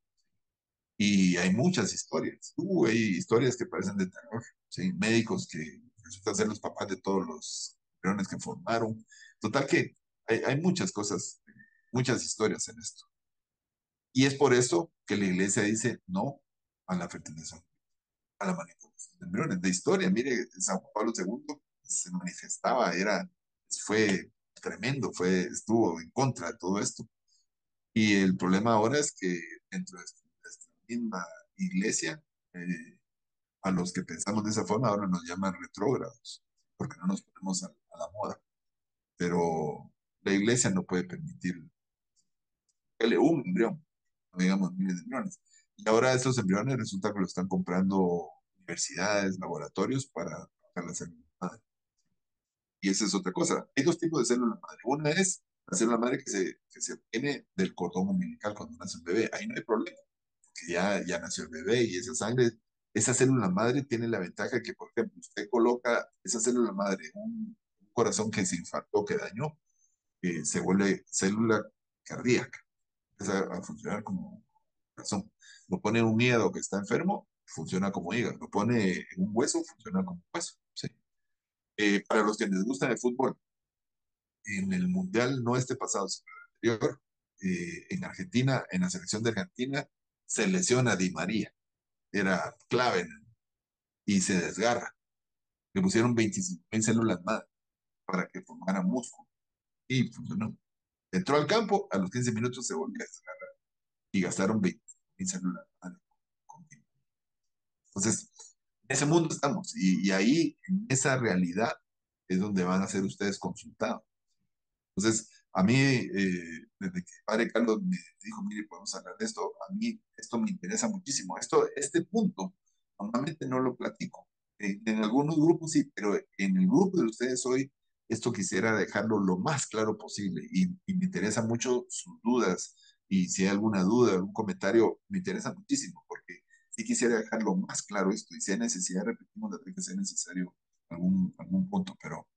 Y hay muchas historias. Hay historias que parecen de terror, ¿sí? Médicos que resultan ser los papás de todos los embriones que formaron. Total que hay muchas cosas, muchas historias en esto. Y es por eso que la iglesia dice no a la fertilización, a la manipulación de embriones. De historia, mire, San Juan Pablo II se manifestaba, fue tremendo, estuvo en contra de todo esto. Y el problema ahora es que dentro de esta misma iglesia, a los que pensamos de esa forma ahora nos llaman retrógrados, porque no nos ponemos a la moda. Pero la iglesia no puede permitir un embrión, no digamos miles de embriones. Y ahora esos embriones resulta que lo están comprando universidades, laboratorios para trabajar la célula madre. Y esa es otra cosa. Hay dos tipos de células madre. Una es la célula madre que se obtiene del cordón umbilical cuando nace un bebé. Ahí no hay problema, porque ya nació el bebé y esa sangre, esa célula madre tiene la ventaja que, por ejemplo, usted coloca esa célula madre en un corazón que se infartó, que dañó, se vuelve célula cardíaca, empieza a funcionar como corazón. Lo pone en un hígado que está enfermo, funciona como hígado. Lo pone en un hueso, funciona como hueso. ¿Sí? Para los que les gusta el fútbol, en el Mundial, no este pasado, sino el anterior, en Argentina, en la selección de Argentina, se lesiona Di María. Era clave y se desgarra. Le pusieron 25.000 células madre para que formara músculo y funcionó. Entró al campo, a los 15 minutos se volvió a desgarrar y gastaron 25.000 células madre. Entonces, en ese mundo estamos y ahí, en esa realidad, es donde van a ser ustedes consultados. Entonces, a mí, desde que el padre Carlos me dijo, mire, podemos hablar de esto, a mí esto me interesa muchísimo. Este punto, normalmente no lo platico. En algunos grupos sí, pero en el grupo de ustedes hoy, esto quisiera dejarlo lo más claro posible y me interesa mucho sus dudas y si hay alguna duda, algún comentario, me interesa muchísimo porque sí quisiera dejarlo más claro esto y si hay necesidad, repetimos la vez que sea necesario algún punto, pero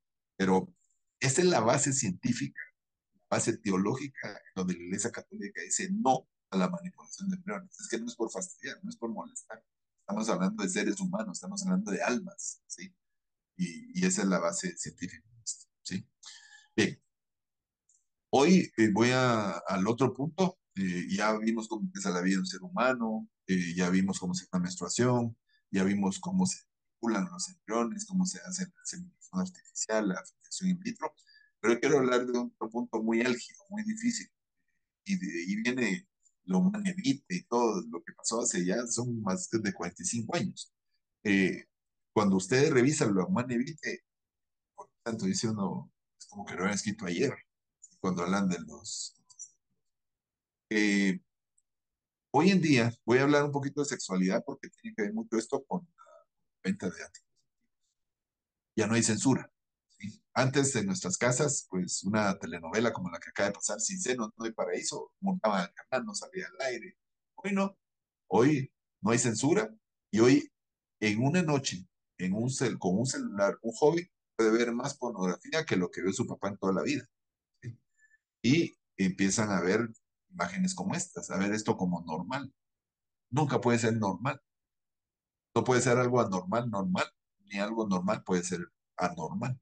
esa es la base científica, base teológica, donde la Iglesia Católica dice no a la manipulación de embriones. Es que no es por fastidiar, no es por molestar. Estamos hablando de seres humanos, estamos hablando de almas, ¿sí? Y esa es la base científica, ¿sí? Bien, hoy al otro punto. Ya vimos cómo empieza la vida de un ser humano, ya vimos cómo se da la menstruación, ya vimos cómo se manipulan los embriones, cómo se hace la inseminación artificial, la fecundación in vitro. Pero yo quiero hablar de otro punto muy álgido, muy difícil, y de ahí viene lo humanevite y todo lo que pasó hace ya son más de 45 años. Eh, Cuando ustedes revisan lo humanevite, por tanto, dice uno, es como que lo habían escrito ayer, cuando hablan de los... Eh, Hoy en día, voy a hablar un poquito de sexualidad porque tiene que ver mucho esto con la venta de anticonceptivos. Ya no hay censura. ¿Sí? Antes en nuestras casas, pues una telenovela como la que acaba de pasar, Sin Senos, No hay Paraíso, montaban al canal, no salía al aire. Hoy no. Hoy no hay censura y hoy en una noche, con un celular, un joven puede ver más pornografía que lo que vio su papá en toda la vida. ¿Sí? Y empiezan a ver imágenes como estas, a ver esto como normal. Nunca puede ser normal. No puede ser algo anormal, normal, ni algo normal puede ser anormal.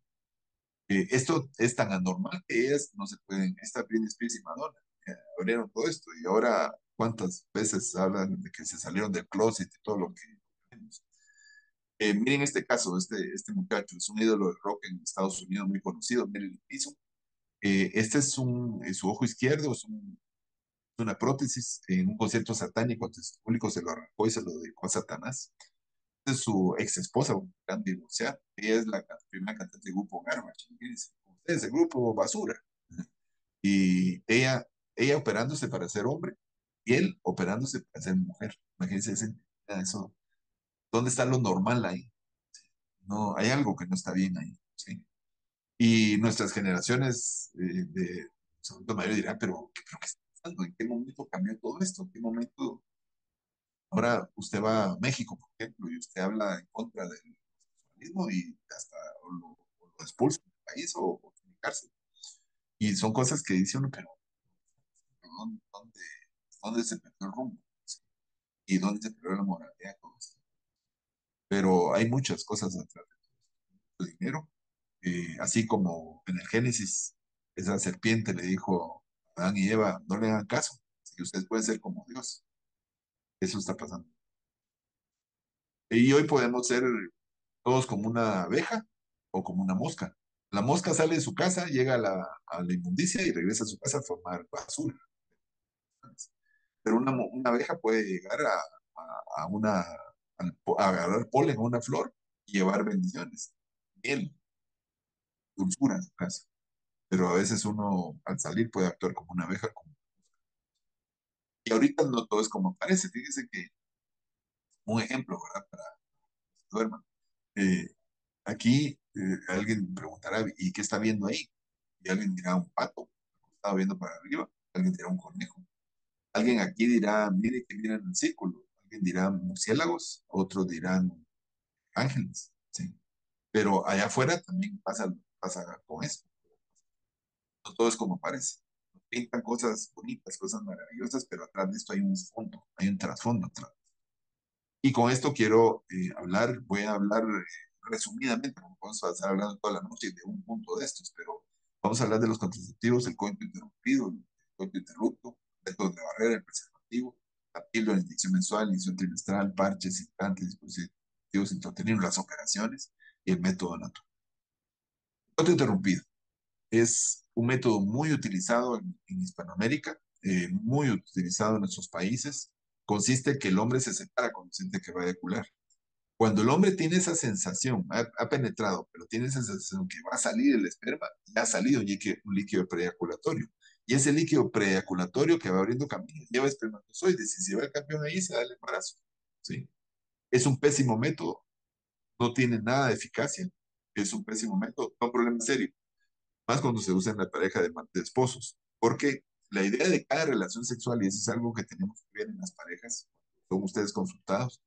Esto es tan anormal que no se pueden, esta Britney Spears y Madonna abrieron todo esto y ahora cuántas veces hablan de que se salieron del closet y todo lo que vemos. Miren este caso, este muchacho es un ídolo de rock en Estados Unidos muy conocido, miren el piso. Este es su ojo izquierdo, una prótesis en un concierto satánico, entonces el público se lo arrancó y se lo dedicó a Satanás. De su ex esposa, gran divorciada. Ella es la primera cantante del grupo Garbage, imagínense. Ustedes, el grupo Basura. Y ella operándose para ser hombre y él operándose para ser mujer. Imagínense eso. ¿Dónde está lo normal ahí? No, hay algo que no está bien ahí. ¿Sí? Y nuestras generaciones de adultos mayores dirán, pero ¿qué está pasando? ¿En qué momento cambió todo esto? ¿En qué momento? Ahora usted va a México, por ejemplo, y usted habla en contra del homosexualismo y hasta o lo expulsan del país o tiene cárcel. Y son cosas que dice uno, pero ¿dónde, dónde se perdió el rumbo? ¿Y dónde se perdió la moralidad? Todo esto? Pero hay muchas cosas atrás de dinero. Así como en el Génesis, esa serpiente le dijo a Adán y Eva, no le hagan caso, si ustedes pueden ser como Dios. Eso está pasando. Y hoy podemos ser todos como una abeja o como una mosca. La mosca sale de su casa, llega a la inmundicia y regresa a su casa a formar basura. Pero una abeja puede llegar a a agarrar polen a una flor y llevar bendiciones, miel, dulzura a su casa. Pero a veces uno al salir puede actuar como una abeja. Y ahorita no todo es como parece. Fíjese que un ejemplo, ¿verdad? Para que duerman. Eh, Aquí alguien preguntará, ¿y qué está viendo ahí? Y alguien dirá un pato, estaba viendo para arriba, alguien dirá un conejo. Alguien aquí dirá, mire que miran el círculo. Alguien dirá murciélagos, otros dirán ángeles, ¿sí? Pero allá afuera también pasa con eso. No todo es como parece. Nos pintan cosas bonitas, cosas maravillosas, pero atrás de esto hay un fondo, hay un trasfondo atrás. Y con esto quiero voy a hablar resumidamente, porque vamos a estar hablando toda la noche de un punto de estos, pero vamos a hablar de los contraceptivos, el coito interrumpido, el coito interrupto, métodos de barrera, el preservativo, la píldora, la inyección mensual, la inyección trimestral, parches, implantes, dispositivos intrauterinos, las operaciones, y el método natural. Corto interrumpido es un método muy utilizado en Hispanoamérica, muy utilizado en nuestros países. Consiste que el hombre se separa cuando siente que va a eyacular. Cuando el hombre tiene esa sensación, ha penetrado, pero tiene esa sensación que va a salir el esperma, ya ha salido un líquido preeyaculatorio. Y ese líquido preeyaculatorio que va abriendo camino lleva espermatozoides. Y si va el campeón ahí, se da el embarazo. ¿Sí? Es un pésimo método, no tiene nada de eficacia. Es un pésimo método, no un problema serio. Más cuando se usa en la pareja de esposos. Porque la idea de cada relación sexual, y eso es algo que tenemos que ver en las parejas, son ustedes consultados,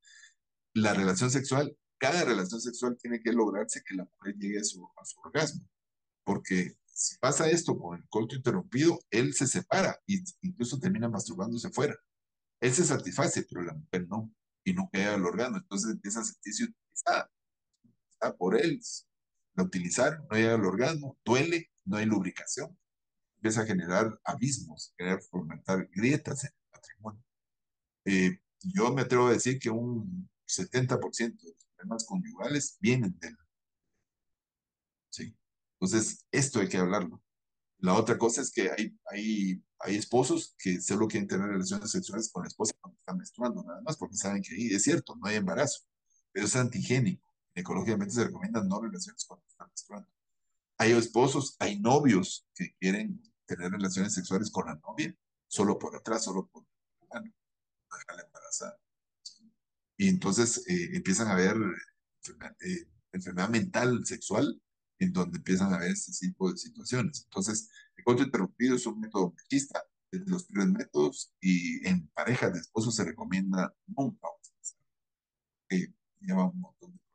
la relación sexual, cada relación sexual tiene que lograrse que la mujer llegue a su orgasmo, porque si pasa esto con el coito interrumpido, él se separa y incluso termina masturbándose fuera. Él se satisface, pero la mujer no, y no llega al orgasmo, entonces empieza a sentirse utilizada, está por él, la utilizaron, no llega al orgasmo, duele, no hay lubricación, empieza a generar abismos, a fomentar grietas en el matrimonio. Yo me atrevo a decir que un 70% de los problemas conyugales vienen del, sí. Entonces, esto hay que hablarlo. La otra cosa es que hay esposos que solo quieren tener relaciones sexuales con la esposa cuando están menstruando, nada más, porque saben que ahí es cierto, no hay embarazo, pero es antigénico. Ecológicamente se recomiendan no relaciones cuando están menstruando. Hay esposos, hay novios que quieren tener relaciones sexuales con la novia, solo por atrás, solo por dejarla embarazada. Y entonces empiezan a haber enfermedad mental sexual en donde empiezan a haber este tipo de situaciones. Entonces, el coito interrumpido es un método machista, es de los peores métodos, y en parejas de esposos se recomienda nunca utilizar, que lleva un montón de problemas.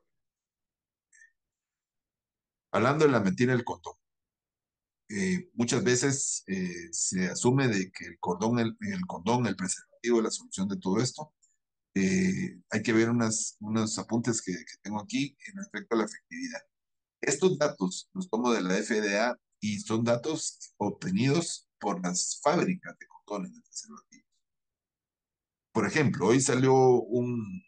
Hablando de la mentira del condón, muchas veces se asume de que el condón, el preservativo, es la solución de todo esto. Hay que ver unos apuntes que tengo aquí en respecto a la efectividad. Estos datos los tomo de la FDA y son datos obtenidos por las fábricas de condones de preservativos. Por ejemplo, hoy salió un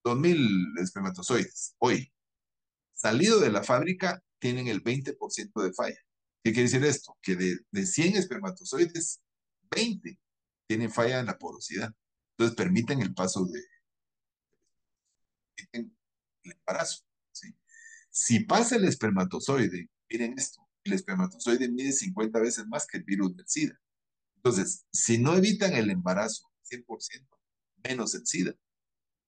2000 espermatozoides. Hoy, salido de la fábrica, tienen el 20% de falla. ¿Qué quiere decir esto? Que de 100 espermatozoides, 20 tienen falla en la porosidad. Entonces permiten el paso permiten el embarazo. ¿Sí? Si pasa el espermatozoide, miren esto, el espermatozoide mide 50 veces más que el virus del SIDA. Entonces, si no evitan el embarazo 100%, menos el SIDA.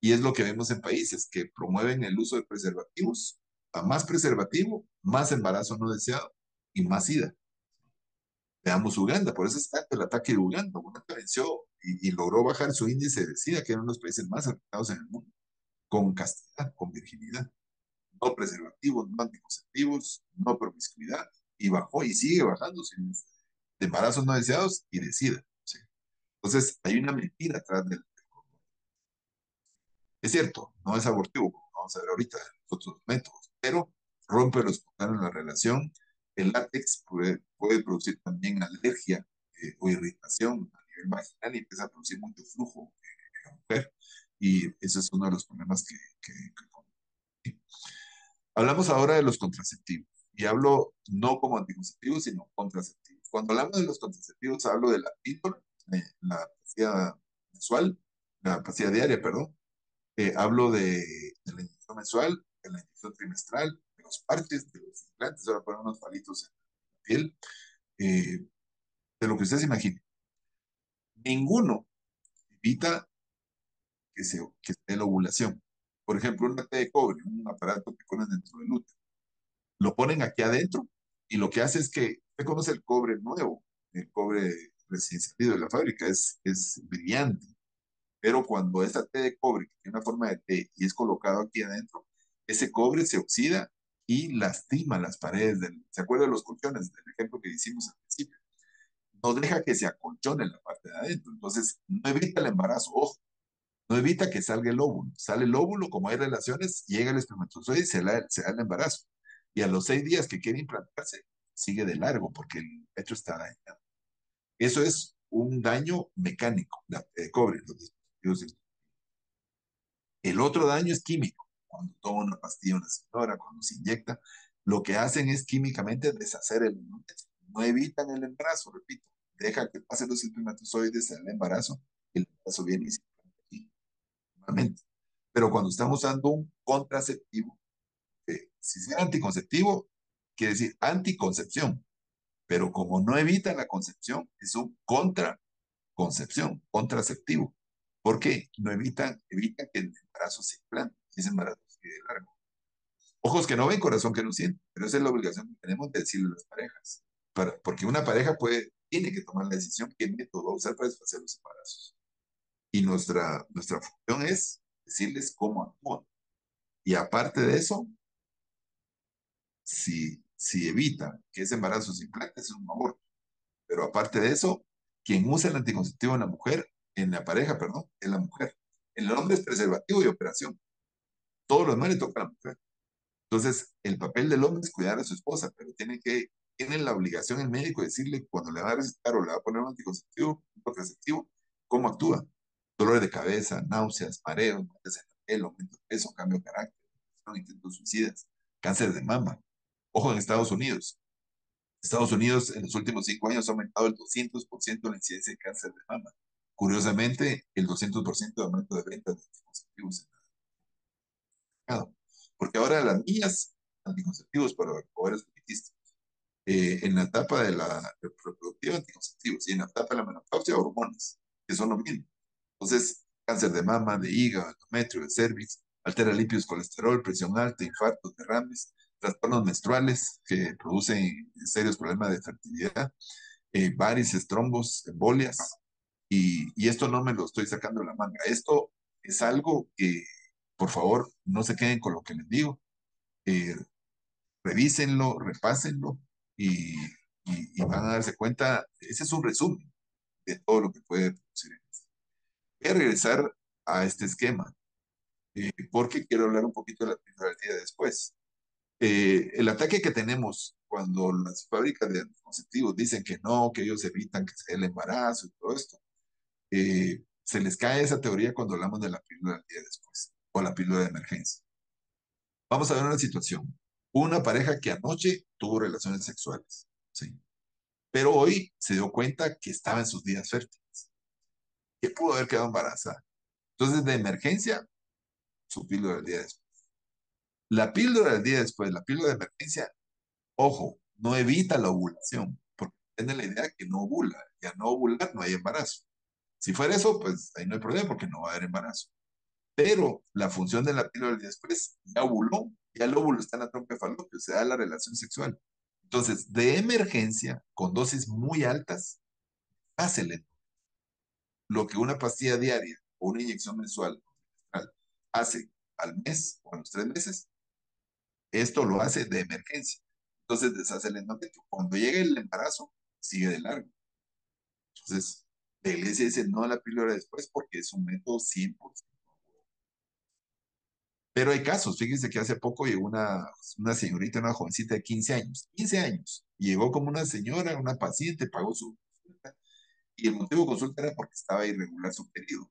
Y es lo que vemos en países que promueven el uso de preservativos. A más preservativo, más embarazo no deseado y más SIDA. Veamos Uganda, por eso está el ataque de Uganda. Uganda venció y logró bajar su índice de SIDA, que era uno de los países más afectados en el mundo, con castidad, con virginidad. No preservativos, no anticonceptivos, no promiscuidad, y bajó y sigue bajando de embarazos no deseados y de SIDA. ¿Sí? Entonces, hay una mentira atrás del condón. Es cierto, no es abortivo, como vamos a ver ahorita, los otros métodos, pero rompe lo espontáneo en la relación. El látex puede producir también alergia o irritación a nivel vaginal y empieza a producir mucho flujo en la mujer. Y ese es uno de los problemas que hablamos ahora de los contraceptivos y hablo no como anticonceptivos, sino contraceptivos. Cuando hablamos de los contraceptivos, hablo de la píldora, la pastilla mensual, la pastilla diaria, perdón. Hablo de la inyección mensual, de la inyección trimestral, de los parches, de los implantes, ahora ponen unos palitos en la piel, eh, de lo que ustedes imaginen. Ninguno evita que se dé la ovulación. Por ejemplo, un mate de cobre, un aparato que ponen dentro del útero lo ponen aquí adentro y lo que hace es que usted conoce el cobre nuevo, el cobre recién salido de la fábrica, es brillante, pero cuando esta T de cobre, que tiene una forma de T y es colocado aquí adentro, ese cobre se oxida y lastima las paredes ¿se acuerdan de los colchones del ejemplo que hicimos al principio? No deja que se acolchone la parte de adentro, entonces no evita el embarazo, ojo, no evita que salga el óvulo. Sale el óvulo, como hay relaciones, llega el espermatozoide y se da el embarazo. Y a los 6 días que quiere implantarse, sigue de largo porque el pecho está dañado. Eso es un daño mecánico, de cobre, los dispositivos. El otro daño es químico. cuando toma una pastilla una señora, cuando se inyecta, lo que hacen es químicamente deshacer el endometrio. No evitan el embarazo, repito, deja que pasen los espermatozoides en el embarazo viene y se implanta aquí, normalmente. Pero cuando estamos usando un contraceptivo, si sea anticonceptivo, quiere decir anticoncepción, pero como no evita la concepción, es un contraconcepción, contraceptivo. ¿Por qué? No evita que el embarazo se implante, ese embarazo se quede largo. Ojos que no ven, corazón que no siente, pero esa es la obligación que tenemos de decirle a las parejas. Porque una pareja tiene que tomar la decisión qué método va a usar para deshacer los embarazos. Y nuestra función es decirles cómo actúan. Y aparte de eso, si evita que ese embarazo se implante, es un aborto. Pero aparte de eso, quien usa el anticonceptivo en la pareja, perdón, es la mujer. El hombre es preservativo y operación. Todos los demás le toca a la mujer. Entonces, el papel del hombre es cuidar a su esposa, pero tiene la obligación el médico de decirle cuando le va a recetar o le va a poner un anticonceptivo, un contraceptivo, cómo actúa. Dolores de cabeza, náuseas, mareos, molestias en la piel, aumento de peso, cambio de carácter, intentos suicidas, cáncer de mama. Ojo en Estados Unidos. Estados Unidos en los últimos 5 años ha aumentado el 200% la incidencia de cáncer de mama. Curiosamente, el 200% de aumento de ventas de anticonceptivos en el mercado. Porque ahora las niñas, anticonceptivos para ovarios poliquísticos, en la etapa de la reproductiva, anticonceptivos, y en la etapa de la menopausia, hormonas, que son lo mismo. Entonces, cáncer de mama, de hígado, endometrio, de cervix, altera lípidos, colesterol, presión alta, infartos, derrames, trastornos menstruales que producen serios problemas de fertilidad, varices, trombos, embolias, y esto no me lo estoy sacando de la manga. Esto es algo que, por favor, no se queden con lo que les digo. Eh, Revísenlo, repásenlo y, y van a darse cuenta. Ese es un resumen de todo lo que puede producir esto. Voy a regresar a este esquema, porque quiero hablar un poquito de la píldora del día después. El ataque que tenemos cuando las fábricas de anticonceptivos dicen que no, que ellos evitan que se dé el embarazo y todo esto, se les cae esa teoría cuando hablamos de la píldora del día después o la píldora de emergencia. Vamos a ver una situación. Una pareja que anoche tuvo relaciones sexuales, ¿sí? Pero hoy se dio cuenta que estaba en sus días fértiles, que pudo haber quedado embarazada. Entonces, de emergencia, su píldora del día después. La píldora del día después, la píldora de emergencia, ojo, no evita la ovulación, porque tiene la idea que no ovula, y al no ovular no hay embarazo. Si fuera eso, pues ahí no hay problema porque no va a haber embarazo. Pero la función de la píldora del día después ya ovuló, ya el óvulo está en la trompa de falopio, se da la relación sexual. Entonces, de emergencia, con dosis muy altas, hácele lo que una pastilla diaria o una inyección mensual hace al mes o a los 3 meses, esto lo hace de emergencia. Entonces deshace el endometrio. Cuando llegue el embarazo, sigue de largo. Entonces, la iglesia dice no a la píldora después porque es un método 100%. Pero hay casos, fíjense que hace poco llegó una señorita, una jovencita de 15 años, y llegó como una señora, una paciente, pagó su consulta, y el motivo de consulta era porque estaba irregular su periodo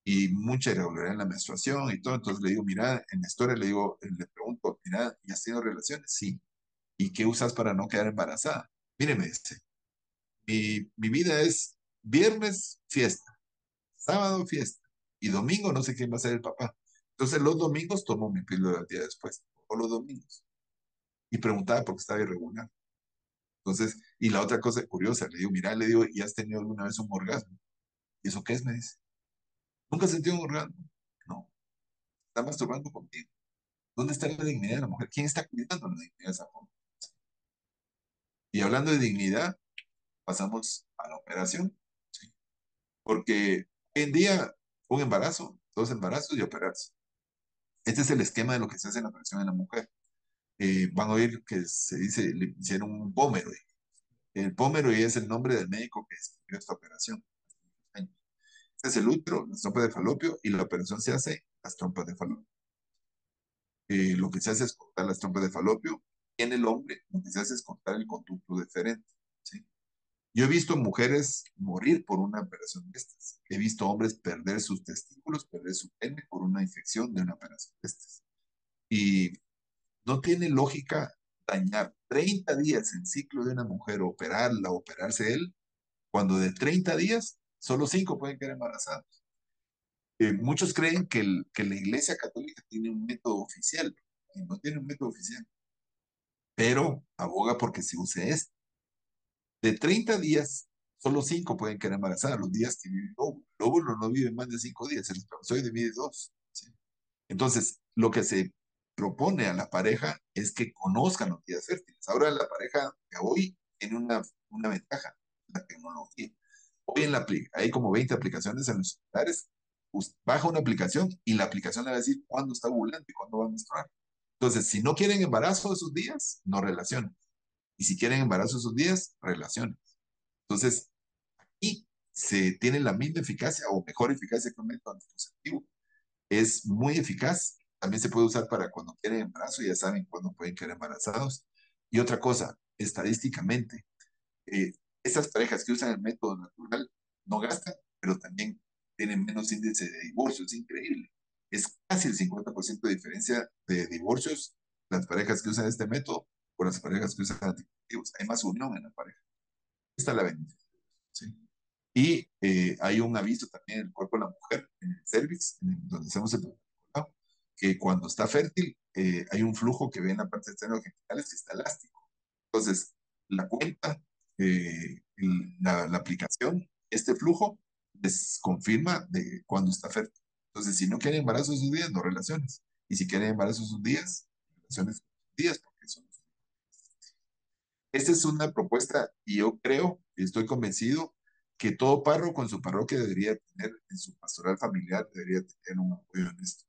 y mucha irregularidad en la menstruación y todo. Entonces le digo, mira, en la historia le digo, le pregunto, mira, ¿y has tenido relaciones? Sí. ¿Y qué usas para no quedar embarazada? Mire, me dice, mi vida es viernes, fiesta, sábado, fiesta, y domingo no sé quién va a ser el papá. Entonces los domingos tomo mi píldora el día después, o los domingos. Y preguntaba por qué estaba irregular. Entonces, y la otra cosa curiosa, le digo, mira, le digo, ¿y has tenido alguna vez un orgasmo? ¿Y eso qué es? Me dice, ¿nunca has sentido un orgasmo? No, está masturbando contigo. ¿Dónde está la dignidad de la mujer? ¿Quién está cuidando la dignidad de esa mujer? Y hablando de dignidad, pasamos a la operación, ¿sí? Porque hoy en día, un embarazo, 2 embarazos y operarse. Este es el esquema de lo que se hace en la operación de la mujer. Van a oír que se dice, le hicieron un pómero. El pómero es el nombre del médico que escribió esta operación. Este es el útero, las trompas de falopio, y la operación se hace en las trompas de falopio. Lo que se hace es cortar las trompas de falopio. En el hombre, lo que se hace es cortar el conducto deferente, ¿sí? Yo he visto mujeres morir por una operación de estas. He visto hombres perder sus testículos, perder su pene por una infección de una operación de estas. Y no tiene lógica dañar 30 días el ciclo de una mujer, operarla, operarse él, cuando de 30 días, solo 5 pueden quedar embarazadas. Muchos creen que la Iglesia Católica tiene un método oficial, y no tiene un método oficial, pero aboga porque se use este. De 30 días, solo 5 pueden quedar embarazadas, los días que vive el óvulo. El óvulo no vive más de 5 días, el espermatozoide mide 2. ¿Sí? Entonces, lo que se propone a la pareja es que conozcan los días fértiles. Ahora la pareja de hoy tiene una ventaja, la tecnología. Hoy hay como 20 aplicaciones en los celulares. Baja una aplicación y la aplicación le va a decir cuándo está ovulando y cuándo va a menstruar. Entonces, si no quieren embarazo esos días, no relacionen. Y si quieren embarazo esos días, relacionen. Entonces, aquí se tiene la misma eficacia o mejor eficacia que un método anticonceptivo. Es muy eficaz. También se puede usar para cuando quieren embarazo, ya saben cuándo pueden quedar embarazados. Y otra cosa, estadísticamente, eh, esas parejas que usan el método natural no gastan, pero también tienen menos índice de divorcio. Es increíble. Es casi el 50% de diferencia de divorcios las parejas que usan este método por las parejas que usan anticonceptivos. Hay más unión en la pareja. Esta es la bendición. ¿Sí? Y hay un aviso también en el cuerpo de la mujer, en el cervix, donde hacemos el protocolo, que cuando está fértil hay un flujo que ve en la parte externa de los genitales que está elástico. Entonces, la cuenta, la aplicación, este flujo les confirma de cuando está fértil. Entonces, si no quieren embarazo esos días, no relaciones. Y si quieren embarazo esos días, relaciones esos días, porque son. Esta es una propuesta y yo creo, y estoy convencido, que todo párroco en su parroquia debería tener, en su pastoral familiar, debería tener un apoyo en esto.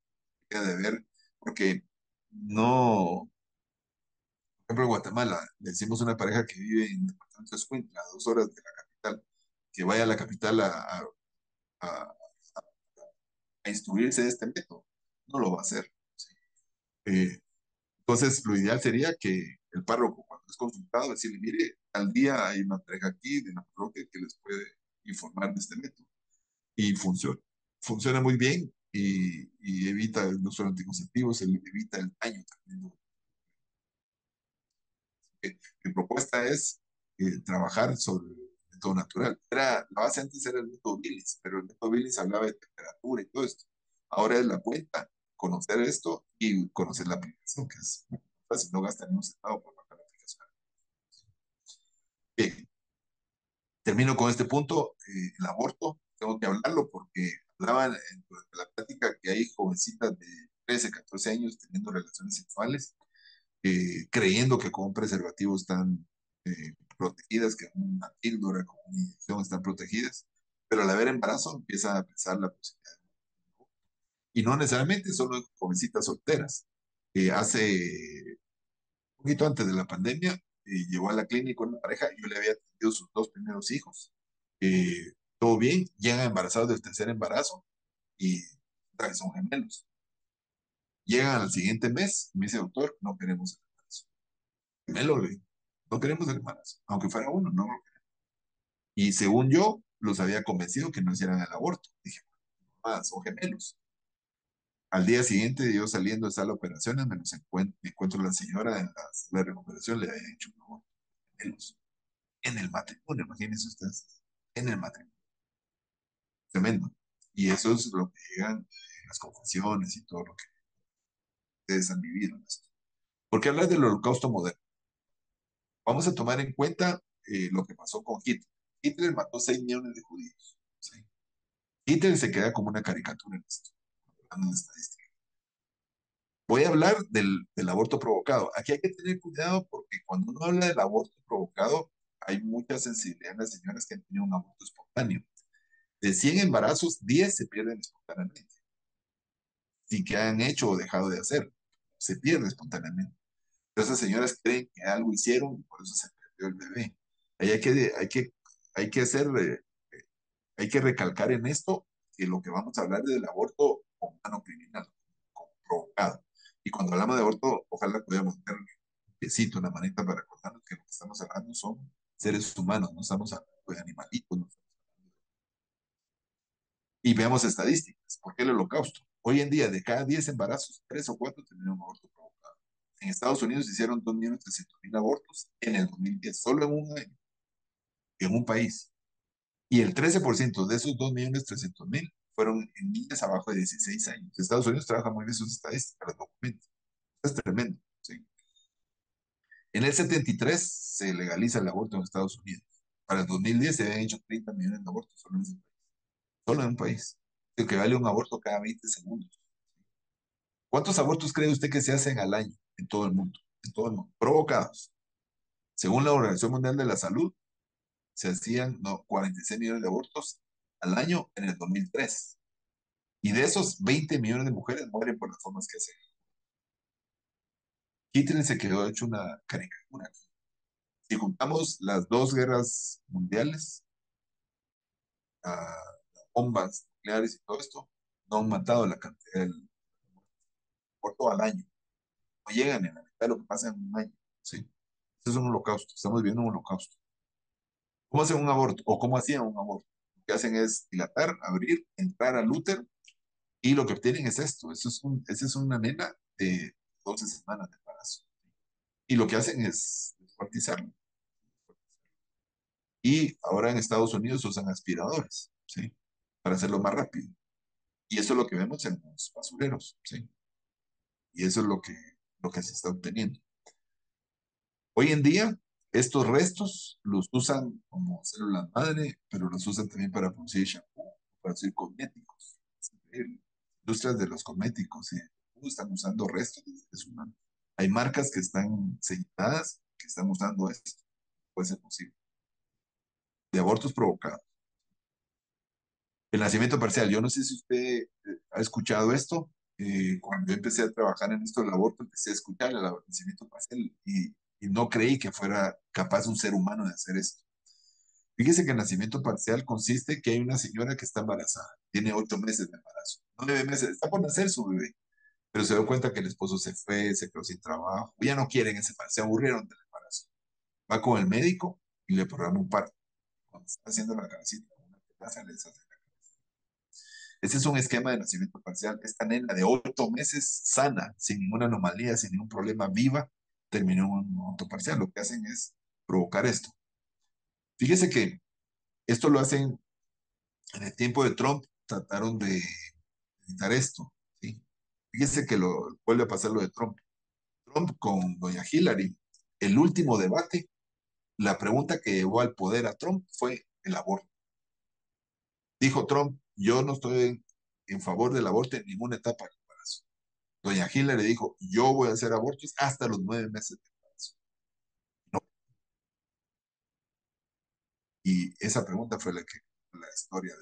Debería de ver, porque no, por ejemplo, en Guatemala, le decimos a una pareja que vive en el departamento de Escuintla, a 2 horas de la capital, que vaya a la capital a, a instruirse de este método. No lo va a hacer. ¿Sí? Eh, Entonces, lo ideal sería que el párroco, cuando es consultado, decirle, mire, al día hay una pareja aquí de la parroquia que les puede informar de este método. Y funciona. Funciona muy bien y evita no solo anticonceptivos, evita el daño también, ¿no? Mi propuesta es trabajar sobre el método natural. La base antes era el método Billis, pero el método Billis hablaba de temperatura y todo esto. Ahora es la cuenta, conocer esto y conocer la aplicación, que es muy fácil, no gastan ni un centavo por bajar la aplicación. Bien, termino con este punto, el aborto, tengo que hablarlo porque hablaban durante la plática que hay jovencitas de 13, 14 años teniendo relaciones sexuales, creyendo que con un preservativo están protegidas, que con una píldora, con una inyección están protegidas, pero al haber embarazo empiezan a pensar la posibilidad. Y no necesariamente solo jovencitas solteras. Hace un poquito antes de la pandemia, llegó a la clínica una pareja, yo le había tenido sus 2 primeros hijos. Todo bien, llegan embarazados del tercer embarazo y son gemelos. Llegan al siguiente mes, y me dice, doctor, no queremos el embarazo. Gemelo, le digo, no queremos el embarazo, aunque fuera uno, no. Y según yo, los había convencido que no hicieran el aborto. Dije, ah, son gemelos. Al día siguiente, yo saliendo de sala de operaciones, me encuentro a la señora en la sala de recuperación, le había hecho un aborto. Gemelos. En el matrimonio, imagínense ustedes, en el matrimonio. Tremendo. Y eso es lo que llegan en las confesiones y todo lo que ustedes han vivido en esto. ¿Por qué hablar del holocausto moderno? Vamos a tomar en cuenta lo que pasó con Hitler. Hitler mató 6 millones de judíos. ¿Sí? Hitler se queda como una caricatura en esto, hablando de estadística. Voy a hablar del aborto provocado. Aquí hay que tener cuidado porque cuando uno habla del aborto provocado, hay mucha sensibilidad en las señoras que han tenido un aborto espontáneo. De 100 embarazos, 10 se pierden espontáneamente, sin que hayan hecho o dejado de hacer. Se pierde espontáneamente. Entonces, esas señoras creen que algo hicieron y por eso se perdió el bebé. Ahí hay que hacer, hay que recalcar en esto que lo que vamos a hablar es del aborto humano criminal, provocado. Y cuando hablamos de aborto, ojalá pudiéramos tener un piecito, una manita para recordarnos que lo que estamos hablando son seres humanos, no estamos hablando de animalitos. No. Y veamos estadísticas. ¿Por qué el holocausto? Hoy en día, de cada 10 embarazos, 3 o 4 terminan un aborto provocado. En Estados Unidos se hicieron 2.300.000 abortos en el 2010, solo en un año, en un país. Y el 13% de esos 2.300.000 fueron en niñas abajo de 16 años. Estados Unidos trabaja muy bien sus estadísticas, los documentos. Es tremendo. ¿Sí? En el 73 se legaliza el aborto en Estados Unidos. Para el 2010 se habían hecho 30 millones de abortos solo en ese país. Solo en un país. Lo que vale un aborto cada 20 segundos. ¿Cuántos abortos cree usted que se hacen al año en todo el mundo? En todo el mundo. Provocados. Según la Organización Mundial de la Salud, se hacían 46 millones de abortos al año en el 2003. Y de esos, 20 millones de mujeres mueren por las formas que hacen. Hitler se quedó hecho una caricatura. Si juntamos las dos guerras mundiales, bombas nucleares y todo esto, no han matado la cantidad del aborto al año. No llegan en la mitad de lo que pasa en un año. ¿Sí? Eso es un holocausto. Estamos viviendo un holocausto. ¿Cómo hacen un aborto? ¿O cómo hacían un aborto? Lo que hacen es dilatar, abrir, entrar al útero y lo que obtienen es esto. Esa es una nena de 12 semanas de embarazo. Y lo que hacen es descuartizarlo. Y ahora en Estados Unidos usan aspiradores, ¿sí? Para hacerlo más rápido. Y eso es lo que vemos en los basureros, ¿sí? Y eso es lo que se está obteniendo. Hoy en día, estos restos los usan como células madre, pero los usan también para producir shampoo, para producir cosméticos. Es increíble. Industrias de los cosméticos, ¿sí? Están usando restos de seres humanos. Hay marcas que están señaladas que están usando esto. Puede ser posible. De abortos provocados. El nacimiento parcial. Yo no sé si usted ha escuchado esto. Cuando yo empecé a trabajar en esto del aborto, empecé a escuchar el nacimiento parcial y no creí que fuera capaz un ser humano de hacer esto. Fíjese que el nacimiento parcial consiste que hay una señora que está embarazada, tiene 8 meses de embarazo, 9 meses, está por nacer su bebé, pero se dio cuenta que el esposo se fue, se quedó sin trabajo, ya no quieren ese embarazo, se aburrieron del embarazo. Va con el médico y le programa un parto. Cuando está haciendo la cabecita, una pedaza le deshace. Ese es un esquema de nacimiento parcial. Esta nena de 8 meses, sana, sin ninguna anomalía, sin ningún problema, viva, terminó en un aborto parcial. Lo que hacen es provocar esto. Fíjese que esto lo hacen en el tiempo de Trump, trataron de evitar esto. ¿Sí? Fíjese que vuelve a pasar lo de Trump. Trump con doña Hillary, el último debate, la pregunta que llevó al poder a Trump fue el aborto. Dijo Trump, yo no estoy en favor del aborto en ninguna etapa del embarazo. Doña Gila le dijo, yo voy a hacer abortos hasta los 9 meses de embarazo. No. Y esa pregunta fue la historia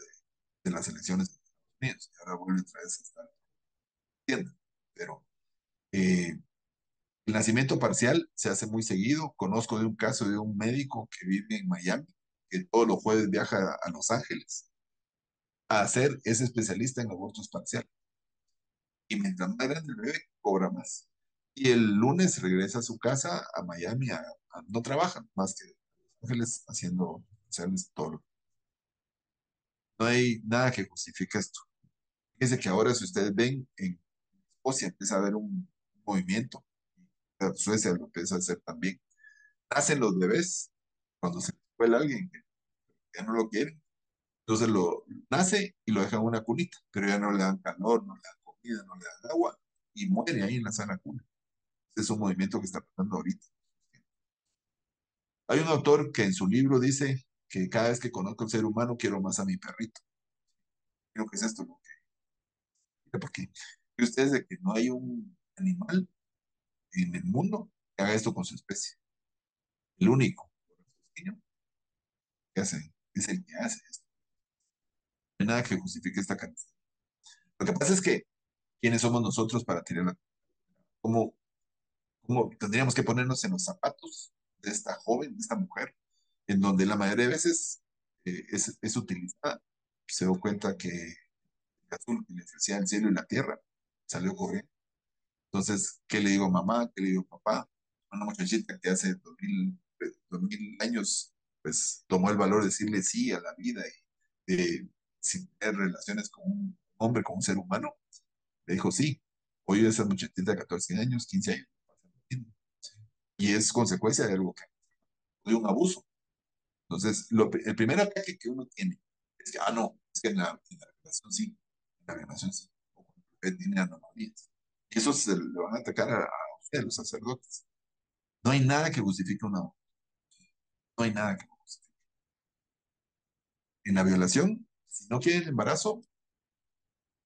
de las elecciones de Estados Unidos. Y ahora vuelve otra vez a estar viendo. Pero el nacimiento parcial se hace muy seguido. Conozco de un caso de un médico que vive en Miami, que todos los jueves viaja a Los Ángeles a hacer, es especialista en abortos parciales. Y mientras más grande el bebé, cobra más. Y el lunes regresa a su casa, a Miami, no trabaja más que Los Ángeles haciendo hacerles todo. No hay nada que justifique esto. Fíjense que ahora, si ustedes ven, en Escocia empieza a haber un movimiento, Suecia lo empieza a hacer también. Nacen los bebés cuando se cuela alguien que ya no lo quieren. Entonces lo nace y lo dejan en una cunita, pero ya no le dan calor, no le dan comida, no le dan agua y muere ahí en la sana cuna. Es un movimiento que está pasando ahorita. Hay un autor que en su libro dice que cada vez que conozco a un ser humano quiero más a mi perrito. Creo que es esto lo que... Porque ustedes de que no hay un animal en el mundo que haga esto con su especie. El único que hace, es el que hace esto. No hay nada que justifique esta cantidad. Lo que pasa es que, ¿quiénes somos nosotros para tirar la... ¿Cómo, cómo tendríamos que ponernos en los zapatos de esta joven, de esta mujer, en donde la mayoría de veces es utilizada? Se dio cuenta que el azul que le ofrecía el cielo y la tierra salió corriendo. Entonces, ¿qué le digo a mamá? ¿Qué le digo a papá? Una muchachita que hace 2000 años, pues tomó el valor de decirle sí a la vida y sin tener relaciones con un hombre, con un ser humano. Le dijo, sí, hoy esas muchachitas de 14 años, 15 años, sí. Y es consecuencia de algo que, de un abuso. Entonces, el primer ataque que uno tiene es que, no, es que en la relación sí, en la relación sí, o cuando usted tiene anomalías. Y eso se le van a atacar a ustedes, los sacerdotes. No hay nada que justifique una, no hay nada que lo justifique. En la violación, si no quiere el embarazo,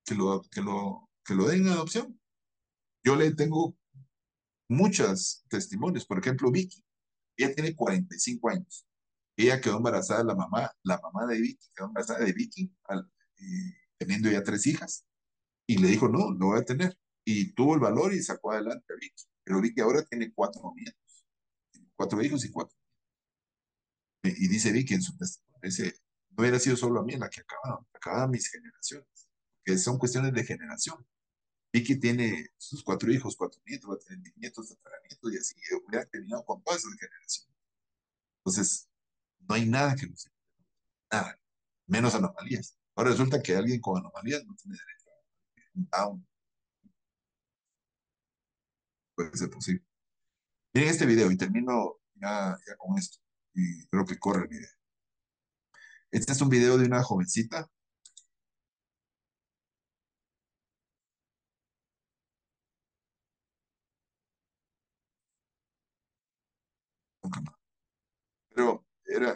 que lo den en adopción. Yo le tengo muchos testimonios, por ejemplo, Vicky, ella tiene 45 años. Ella quedó embarazada, la mamá de Vicky quedó embarazada de Vicky, teniendo ya 3 hijas, y le dijo, no, lo voy a tener. Y tuvo el valor y sacó adelante a Vicky. Pero Vicky ahora tiene 4 nietos, 4 hijos y 4. Y dice Vicky en su testimonio, dice, no hubiera sido solo a mí la que acababan mis generaciones, que son cuestiones de generación. Vicky tiene sus 4 hijos, 4 nietos, va a tener nietos, tataranietos, y así hubiera terminado con todas esas generaciones. Entonces, no hay nada que nos nada, menos anomalías. Ahora resulta que alguien con anomalías no tiene derecho a un down, puede ser posible. Miren este video y termino ya con esto. Y creo que corre el video. Este es un video de una jovencita. Pero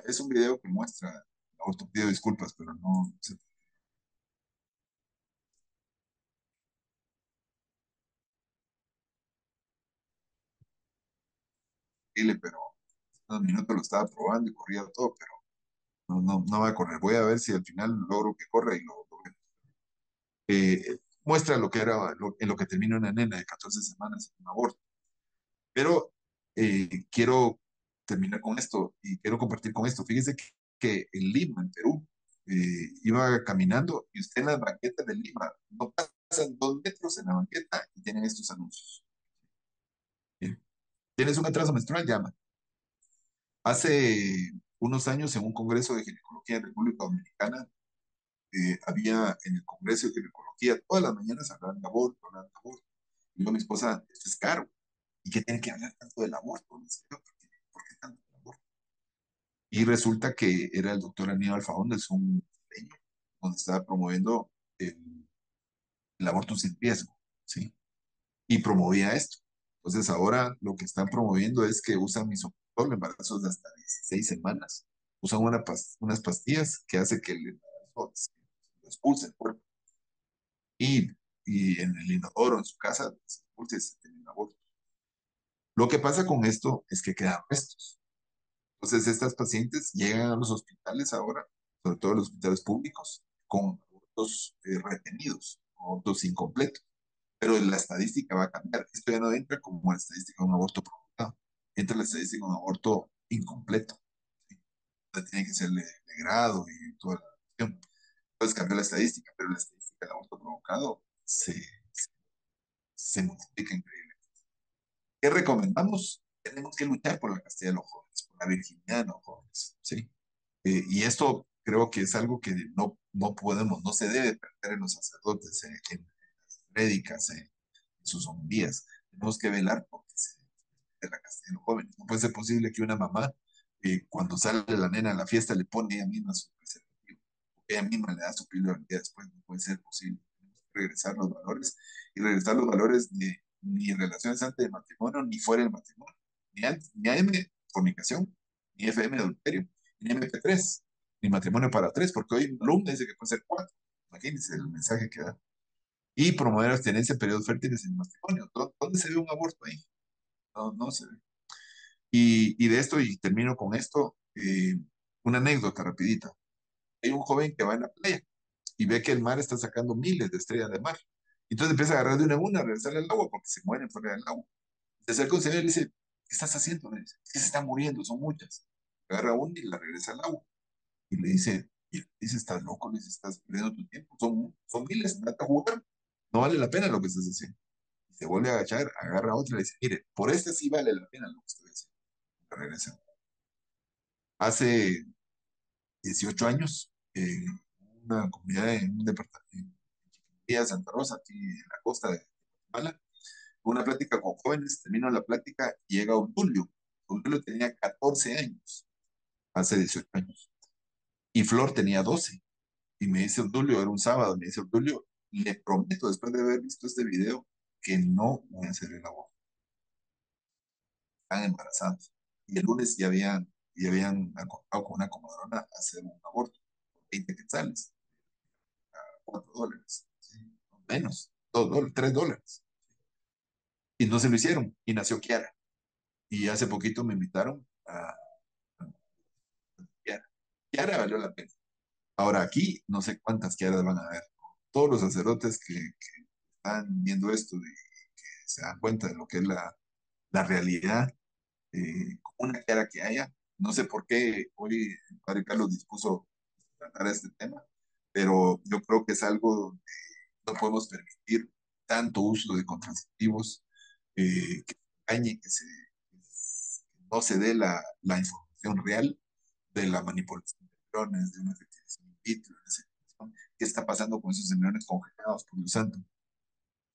es un video que muestra el aborto. Pido disculpas, pero no se posible, pero unos minutos lo estaba probando y corría todo, pero no va a correr. Voy a ver si al final logro que corra y lo veo. Muestra lo que era, en lo que termina una nena de 14 semanas en un aborto. Pero quiero terminar con esto y quiero compartir con esto. Fíjese que en Lima, en Perú, iba caminando y usted en las banquetas de Lima no pasan 2 metros en la banqueta y tienen estos anuncios. Bien. ¿Tienes un atraso menstrual? Llama. Hace unos años en un congreso de ginecología en República Dominicana, había en el congreso de ginecología, todas las mañanas hablaban de aborto, hablaban de aborto. Y yo, mi esposa, esto es caro. ¿Y qué tiene que hablar tanto del aborto? Le decía yo, ¿por qué tanto del aborto? Y resulta que era el doctor Aníbal Faúndez, un brasileño, donde estaba promoviendo el aborto sin riesgo, ¿sí? Y promovía esto. Entonces ahora lo que están promoviendo es que usan misoprostol, embarazos de hasta 16 semanas. Usan unas pastillas que hace que el embarazo lo expulse el cuerpo. Y, y en el inodoro, en su casa, se expulsa y se tiene un aborto. Lo que pasa con esto es que quedan restos. Entonces, estas pacientes llegan a los hospitales ahora, sobre todo los hospitales públicos, con abortos retenidos, abortos incompletos. Pero la estadística va a cambiar. Esto ya no entra como la estadística de un aborto provocado, entra la estadística de un aborto incompleto. ¿Sí? Entonces, tiene que ser de grado y toda la cuestión. Entonces cambió la estadística, pero la estadística del aborto provocado se multiplica increíble. ¿Qué recomendamos? Tenemos que luchar por la castidad de los jóvenes, por la virginidad de los jóvenes. ¿Sí? Y esto creo que es algo que no podemos, no se debe perder en los sacerdotes, en las prédicas, en sus homilías. Tenemos que velar porque se de la castidad de los jóvenes. No puede ser posible que una mamá, cuando sale la nena a la fiesta, le pone ella misma su preservativo. Ella misma le da su píldora al día después. No puede ser posible. Tenemos que regresar los valores y regresar los valores de ni relaciones antes del matrimonio, ni fuera del matrimonio. Ni, antes, ni AM, fornicación, ni FM, adulterio, ni MP3, ni matrimonio para tres, porque hoy un alumno dice que puede ser 4. Imagínense el mensaje que da. Y promover abstenencia en periodos fértiles en el matrimonio. ¿Dónde se ve un aborto ahí? No se ve. Y de esto, y termino con esto, una anécdota rapidita. Hay un joven que va en la playa y ve que el mar está sacando miles de estrellas de mar. Entonces empieza a agarrar de una en una, a regresarle al agua porque se mueren fuera del agua. Se acerca un señor y le dice, ¿qué estás haciendo? Le dice, es que se están muriendo, son muchas. Agarra una y la regresa al agua. Y le dice, estás loco, le dice, estás perdiendo tu tiempo. Son miles, trata a jugar. No vale la pena lo que estás haciendo. Y se vuelve a agachar, agarra otra y le dice, mire, por esta sí vale la pena lo que estoy haciendo. La regresa. Hace 18 años, en una comunidad, en un departamento, Villa Santa Rosa, aquí en la costa de Guatemala. Una plática con jóvenes, termino la plática y llega Obdulio. Obdulio tenía 14 años, hace 18 años, y Flor tenía 12. Y me dice Obdulio, era un sábado, me dice Obdulio, le prometo, después de haber visto este video, que no voy a hacer el aborto. Están embarazados. Y el lunes ya habían acordado con una comadrona hacer un aborto, 20 quetzales, $4, ¿sí? Menos, $2, $3. Y no se lo hicieron, y nació Kiara. Y hace poquito me invitaron a Kiara. Kiara valió la pena. Ahora aquí, no sé cuántas Kiaras van a haber. Todos los sacerdotes que están viendo esto y que se dan cuenta de lo que es la realidad, como una Kiara que haya. No sé por qué hoy el padre Carlos dispuso tratar este tema, pero yo creo que es algo donde no podemos permitir tanto uso de contraceptivos, que engañe, que no se dé la información real de la manipulación de embriones, de una fertilización in vitro, de una separación. ¿Qué está pasando con esos embriones congelados, por Dios santo?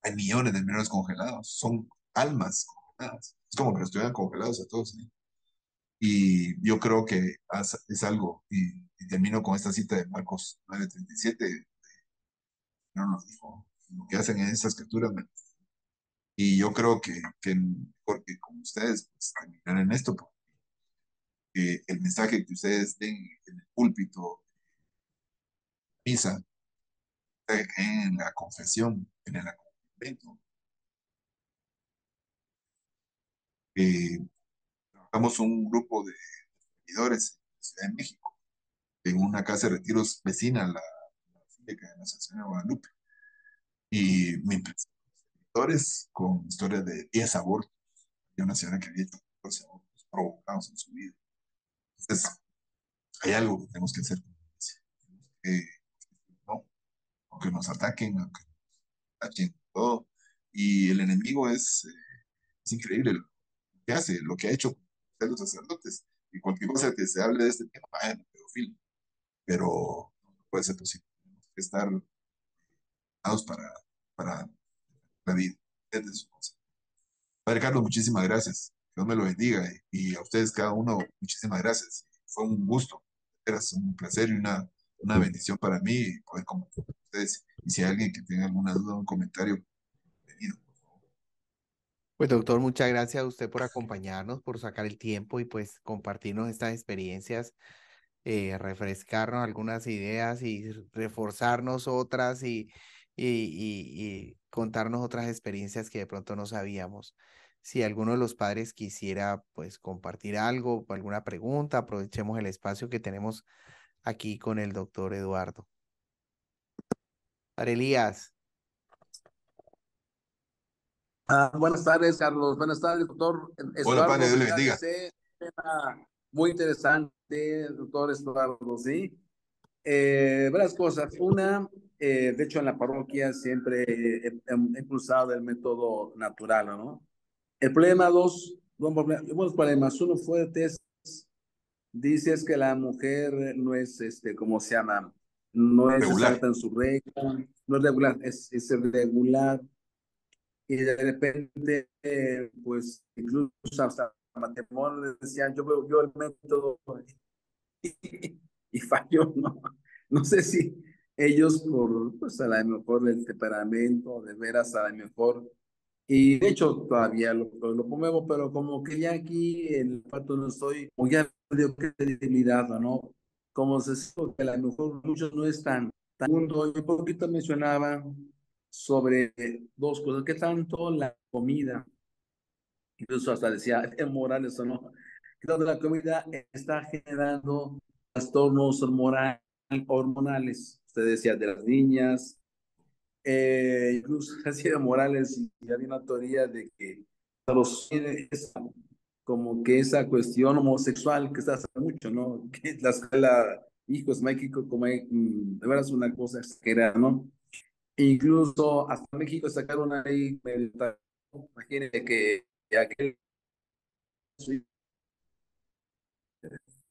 Hay millones de embriones congelados, son almas congeladas. Es como que los estuvieran congelados a todos, ¿sí? Y yo creo que es algo, y termino con esta cita de Marcos 9:37, no nos dijo, lo que hacen en esas criaturas. Y yo creo que mejor que con ustedes, pues, terminar en esto, porque el mensaje que ustedes den en el púlpito, misa, en la confesión, en el acompañamiento, eh, trabajamos un grupo de seguidores en Ciudad de México, en una casa de retiros vecina a la Basílica de Nuestra Señora de Guadalupe. Y me impresionó seguidores con historias de 10 abortos, de una señora que había hecho 14 abortos provocados en su vida. Entonces, hay algo que tenemos que hacer como iglesia. No, aunque nos ataquen, aunque nos atachen, todo. Y el enemigo es increíble lo que hace, lo que ha hecho con los sacerdotes. Y cualquier cosa que se hable de este tema, pedofilia. Pero no puede ser posible. Tenemos que estar dados para la vida, desde su concepto. Padre Carlos, muchísimas gracias. Dios me lo bendiga. Y a ustedes, cada uno, muchísimas gracias. Fue un gusto. Era un placer y una bendición para mí poder compartir con ustedes. Y si hay alguien que tenga alguna duda o un comentario, bienvenido. Pues doctor, muchas gracias a usted por acompañarnos, por sacar el tiempo y pues compartirnos estas experiencias, refrescarnos algunas ideas y reforzarnos otras y contarnos otras experiencias que de pronto no sabíamos. Si alguno de los padres quisiera pues compartir algo, alguna pregunta, aprovechemos el espacio que tenemos aquí con el doctor Eduardo. Padre Elías. Buenas tardes, Carlos. Buenas tardes, doctor Hola, Padre, Estuardo. Dios le Mira, bendiga. ese tema muy interesante, doctor Estuardo, ¿sí? Varias cosas. Una, de hecho, en la parroquia siempre he impulsado el método natural, ¿no? El problema dos, buenos problemas. Uno fuerte es, dices que la mujer no es, ¿cómo se llama? No es Regular. exacta en su regla, no es regular, es irregular y de repente, pues incluso hasta matrimonios decían, yo el método y falló, ¿no? No sé si ellos por, pues a lo mejor el temperamento, de veras a lo mejor, y de hecho todavía lo promuevo, pero como que ya aquí en el parto no estoy, o ya digo que credibilidad, ¿no? Como se sabe que a lo mejor muchos no están. Segundo, yo un poquito mencionaba sobre dos cosas, que tanto la comida, incluso hasta decía, es moral eso, ¿no? Que tanto la comida está generando trastornos hormonales, usted decía, de las niñas, incluso así de Morales, y había una teoría de que los como que esa cuestión homosexual que está haciendo mucho, ¿no? Que la escuela, hijos, México, como de veras una cosa que era, ¿no? Incluso hasta México sacaron ahí, imagínense que aquel,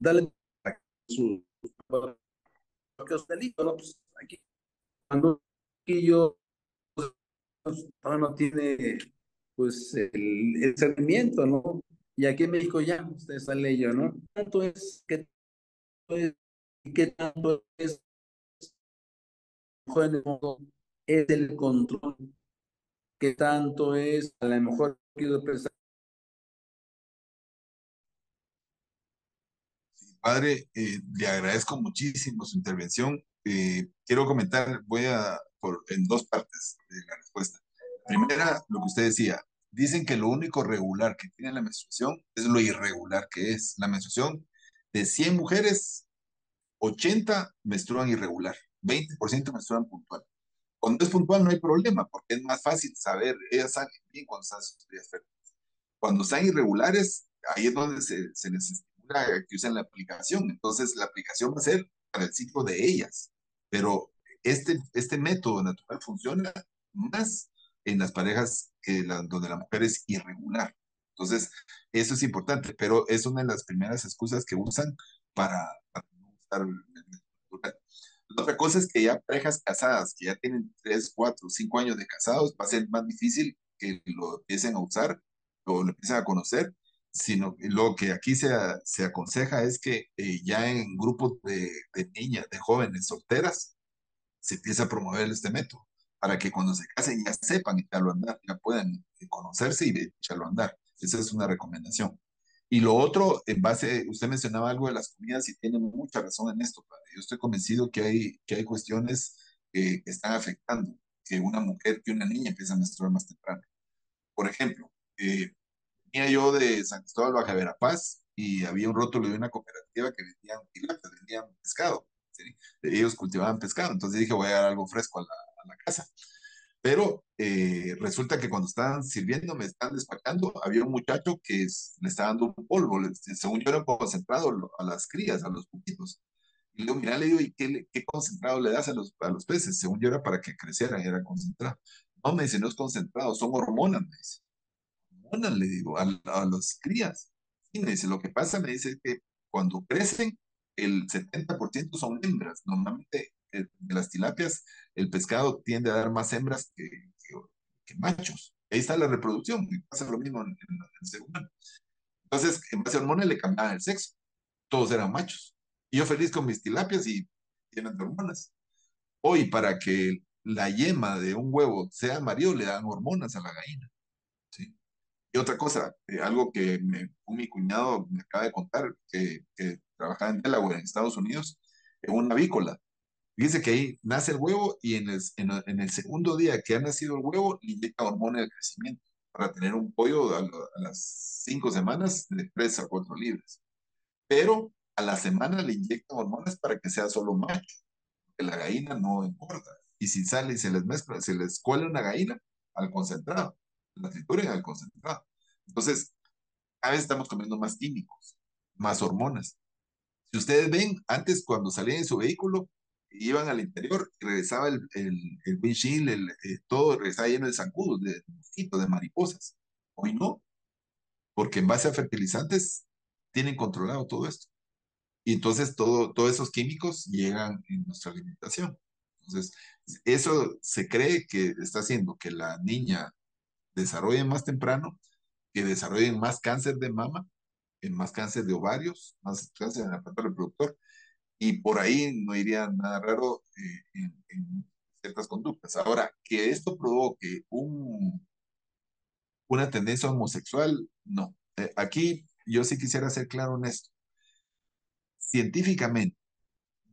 dale su, porque usted dijo, ¿no? Pues aquí, cuando aquí yo todavía no tiene pues el discernimiento, ¿no? Y aquí en México ya, usted esa ley, ¿no? ¿Tanto es que es, y qué tanto es mejor en el mundo es el control? ¿Qué tanto es a lo mejor quiero pensar? Padre, le agradezco muchísimo su intervención. Quiero comentar, en dos partes de la respuesta. Primera, lo que usted decía, dicen que lo único regular que tiene la menstruación es lo irregular que es. La menstruación de 100 mujeres, 80 menstruan irregular, 20% menstruan puntual. Cuando es puntual no hay problema, porque es más fácil saber, ellas saben bien cuando están sus días fértiles. Cuando están irregulares, ahí es donde se les estimula que usen la aplicación. Entonces, la aplicación va a ser para el ciclo de ellas. Pero este método natural funciona más en las parejas donde la mujer es irregular. Entonces, eso es importante, pero es una de las primeras excusas que usan para no usar el método natural. La otra cosa es que ya parejas casadas, que ya tienen 3, 4, 5 años de casados, va a ser más difícil que lo empiecen a usar o lo empiezan a conocer, sino que lo que aquí se aconseja es que ya en grupos de niñas, de jóvenes solteras, se empieza a promover este método, para que cuando se casen ya sepan echarlo a andar, ya puedan conocerse y echarlo a andar. Esa es una recomendación. Y lo otro, usted mencionaba algo de las comidas y tiene mucha razón en esto, padre. Yo estoy convencido que hay cuestiones que están afectando que una mujer, que una niña empieza a menstruar más temprano. Por ejemplo, venía yo de San Cristóbal, Baja Verapaz, y había un rótulo de una cooperativa que vendían tilapias, vendían pescado, ¿sí? Ellos cultivaban pescado, entonces dije, voy a dar algo fresco a la casa. Pero resulta que cuando estaban sirviendo, me estaban despachando, había un muchacho que le estaba dando un polvo, según yo era concentrado a las crías, a los puquitos. Y le digo, mira, le digo, ¿y qué concentrado le das a los peces? Según yo era para que crecieran, era concentrado. No, me dice, no es concentrado, son hormonas, me dice. Hormonas, le digo, a los crías. Y me dice, lo que pasa, me dice, que cuando crecen, el 70% son hembras. Normalmente, de las tilapias, el pescado tiende a dar más hembras que machos. Ahí está la reproducción, y pasa lo mismo en el ser humano. Entonces, en base a hormonas le cambiaban el sexo. Todos eran machos. Y yo feliz con mis tilapias y tienen hormonas. Hoy, para que la yema de un huevo sea amarillo, le dan hormonas a la gallina. ¿Sí? Y otra cosa, algo que mi cuñado me acaba de contar, que trabajaba en Delaware, en Estados Unidos, en una avícola. Dice que ahí nace el huevo y en el segundo día que ha nacido el huevo, le inyecta hormona de crecimiento para tener un pollo a las 5 semanas de 3 a 4 libras. Pero a la semana le inyectan hormonas para que sea solo macho, que la gallina no engorda. Y si sale y se les mezcla, se les cuela una gallina al concentrado, la trituran al concentrado. Entonces, cada vez estamos comiendo más químicos, más hormonas. Si ustedes ven, antes cuando salían en su vehículo, iban al interior y regresaba el windshield, todo regresaba lleno de zancudos, de mosquitos, de mariposas. Hoy no, porque en base a fertilizantes tienen controlado todo esto. Y entonces todos esos químicos llegan en nuestra alimentación. Entonces, eso se cree que está haciendo que la niña desarrolle más temprano, que desarrollen más cáncer de mama, más cáncer de ovarios, más cáncer en el aparato reproductor, y por ahí no iría nada raro en ciertas conductas. Ahora, que esto provoque una tendencia homosexual, no. Aquí yo sí quisiera ser claro en esto. Científicamente,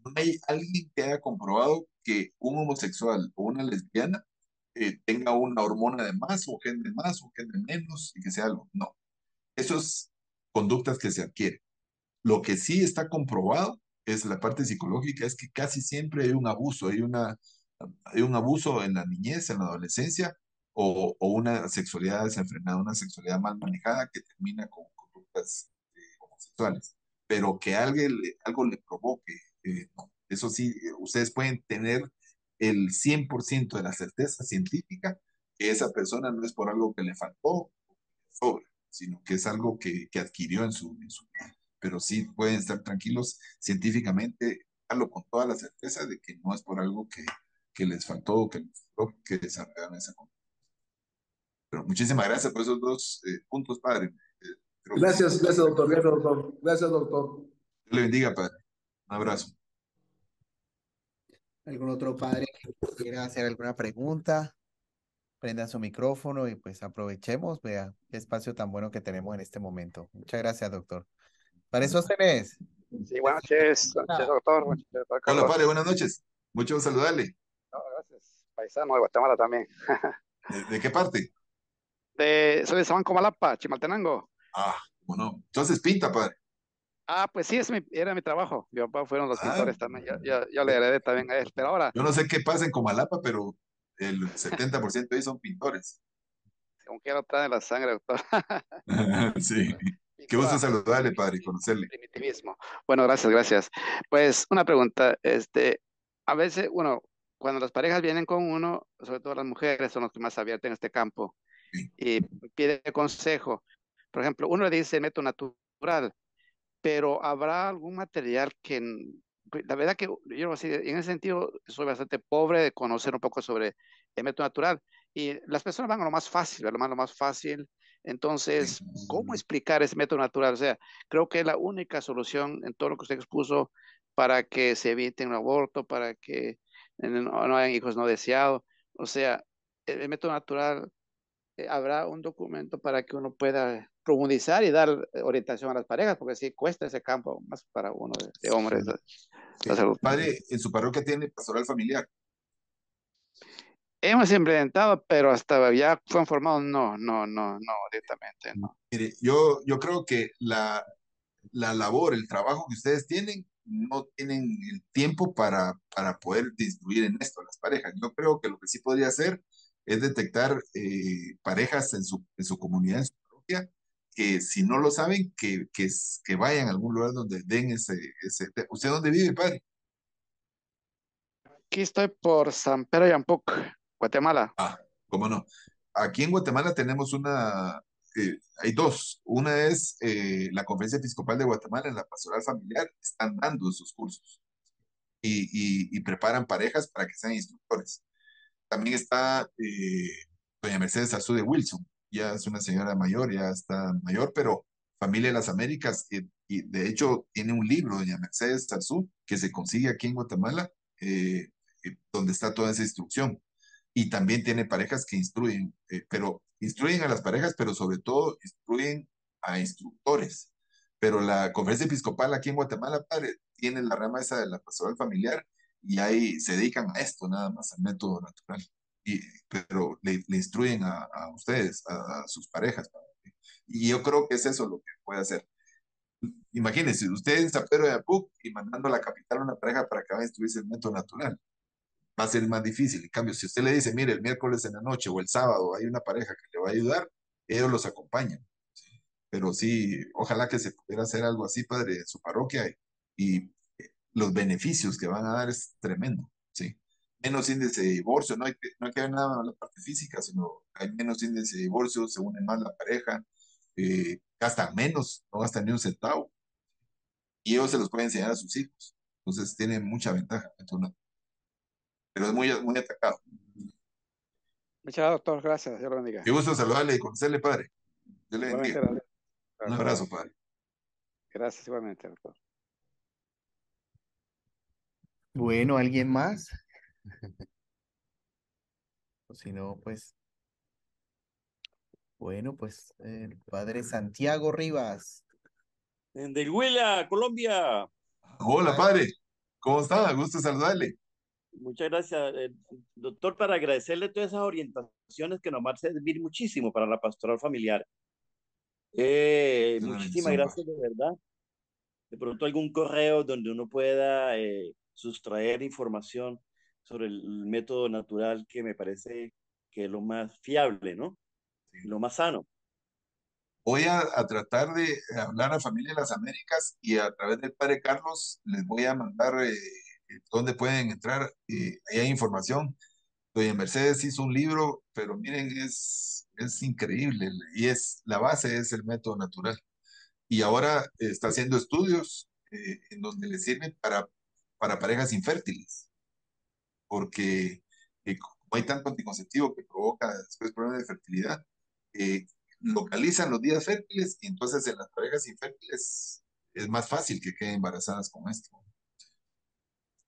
no hay alguien que haya comprobado que un homosexual o una lesbiana tenga una hormona de más o gen de más o gen de menos y que sea algo. No. Eso es conductas que se adquieren. Lo que sí está comprobado es la parte psicológica, es que casi siempre hay un abuso, hay un abuso en la niñez, en la adolescencia, o una sexualidad desenfrenada, una sexualidad mal manejada que termina con conductas homosexuales. Pero que algo le provoque, no. Eso sí, ustedes pueden tener el 100% de la certeza científica que esa persona no es por algo que le faltó o que le sobra, sino que es algo que adquirió en su vida. Pero sí pueden estar tranquilos científicamente, hablo con toda la certeza de que no es por algo que les faltó o que les faltó que desarrollaron esa conducta. Pero muchísimas gracias por esos dos puntos, padre. Creo que sí. Gracias, gracias, doctor. Gracias, doctor. Gracias, doctor. Dios le bendiga, padre. Un abrazo. ¿Algún otro padre que quiera hacer alguna pregunta? Prenda su micrófono y pues aprovechemos, vea qué espacio tan bueno que tenemos en este momento. Muchas gracias, doctor. Para eso tenés. Sí, buenas noches, doctor. Buenas noches, doctor Hola, padre, Carlos. buenas noches. Mucho saludarle. No, gracias. Paisano de Guatemala también. ¿De qué parte? Soy de Sabanco, Malapa, Chimaltenango. Ah, bueno. Entonces pinta, padre. Ah, pues sí, era mi trabajo. Mi papá fueron los Ah, pintores también. Yo le heredé también a él. Pero ahora, yo no sé qué pasa en Comalapa, pero el 70% ahí son pintores. como quiera, trae la sangre, doctor. Sí. Qué gusto Pintura, saludarle, padre, y conocerle. primitivismo. Bueno, gracias, gracias. Pues una pregunta. A veces, cuando las parejas vienen con uno, sobre todo las mujeres son los que más se abiertas en este campo Sí. y pide consejo. Por ejemplo, uno le dice método natural, pero habrá algún material pues, la verdad que yo así, en ese sentido soy bastante pobre de conocer un poco sobre el método natural y las personas van a lo más fácil, a lo más fácil. Sí. Entonces, ¿cómo explicar ese método natural? O sea, creo que es la única solución en todo lo que usted expuso para que se evite un aborto, para que no hayan hijos no deseados. O sea, el método natural, habrá un documento para que uno pueda profundizar y dar orientación a las parejas, porque sí cuesta ese campo más para uno de hombres, la salud. Padre, en su parroquia tiene pastoral familiar. Hemos implementado, pero hasta ya fueron formados, no, directamente, no. Mire, yo creo que la labor, el trabajo que ustedes tienen, no tienen el tiempo para poder instruir en esto a las parejas. Yo creo que lo que sí podría hacer es detectar parejas en su comunidad, en su parroquia, que si no lo saben, que vayan a algún lugar donde den ¿Usted dónde vive, padre? Aquí estoy por San Pedro Yampuc, Guatemala. Ah, cómo no. Aquí en Guatemala tenemos hay dos. Una es la Conferencia Episcopal de Guatemala en la Pastoral Familiar, están dando esos cursos y preparan parejas para que sean instructores. También está doña Mercedes Arzú de Wilson, ya es una señora mayor, ya está mayor, pero Familia de las Américas, y de hecho tiene un libro, doña Mercedes Arzú, que se consigue aquí en Guatemala, donde está toda esa instrucción. Y también tiene parejas que instruyen, pero instruyen a las parejas, pero sobre todo instruyen a instructores. Pero la conferencia episcopal aquí en Guatemala, padre, tiene la rama esa de la pastoral familiar y ahí se dedican a esto nada más, al método natural. Y, pero le instruyen a ustedes, a sus parejas, padre. Y yo creo que es eso lo que puede hacer. Imagínense, usted en San Pedro de Apuc y mandando a la capital a una pareja para que vaya a instruirse el método natural va a ser más difícil. En cambio, si usted le dice, mire, el miércoles en la noche o el sábado hay una pareja que le va a ayudar, ellos los acompañan. Pero sí, ojalá que se pudiera hacer algo así, padre, en su parroquia y los beneficios que van a dar es tremendo, ¿sí? Menos índice de divorcio, no hay que ver nada en la parte física, sino hay menos índice de divorcio, se une más la pareja, gastan menos, no gastan ni un centavo, y ellos se los pueden enseñar a sus hijos. Entonces tiene mucha ventaja, pero es muy atacado. Muchas gracias, doctor. Gracias. Dios lo Qué bendiga. gusto saludarle y conocerle, padre. Dios le bendiga. Igualmente, gracias. Un abrazo, padre. Gracias, igualmente, doctor. Bueno, ¿alguien más? O si no, pues, bueno, pues el padre Santiago Rivas. Del Huila, Colombia. Hola, padre. ¿Cómo está? Gusto saludarle. Muchas gracias, doctor, para agradecerle todas esas orientaciones que nos van a servir muchísimo para la pastoral familiar. Es una Muchísimas bendición, padre. gracias, de verdad. De pronto algún correo donde uno pueda sustraer información sobre el método natural que me parece que es lo más fiable, ¿no? Lo más sano. Voy a tratar de hablar a Familia de las Américas y a través del padre Carlos les voy a mandar dónde pueden entrar. Ahí hay información. Doña Mercedes hizo un libro, pero miren, es increíble y la base es el método natural. Y ahora está haciendo estudios en donde le sirven para parejas infértiles, porque como hay tanto anticonceptivo que provoca después problemas de fertilidad, localizan los días fértiles y entonces en las parejas infértiles es más fácil que queden embarazadas con esto.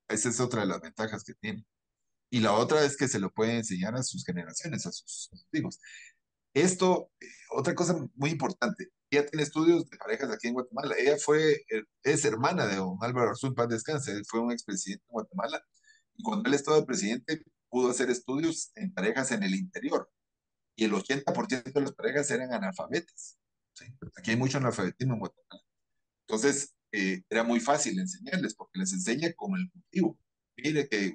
Esa es otra de las ventajas que tiene. Y la otra es que se lo puede enseñar a sus generaciones, a sus hijos. Esto, otra cosa muy importante, ella tiene estudios de parejas aquí en Guatemala. Ella es hermana de don Álvaro Arzú, paz descanse. Él fue un expresidente de Guatemala y cuando él estaba de presidente pudo hacer estudios en parejas en el interior y el 80% de las parejas eran analfabetas. ¿Sí? Aquí hay mucho analfabetismo en Guatemala. Entonces, era muy fácil enseñarles porque les enseña con el cultivo. Mire que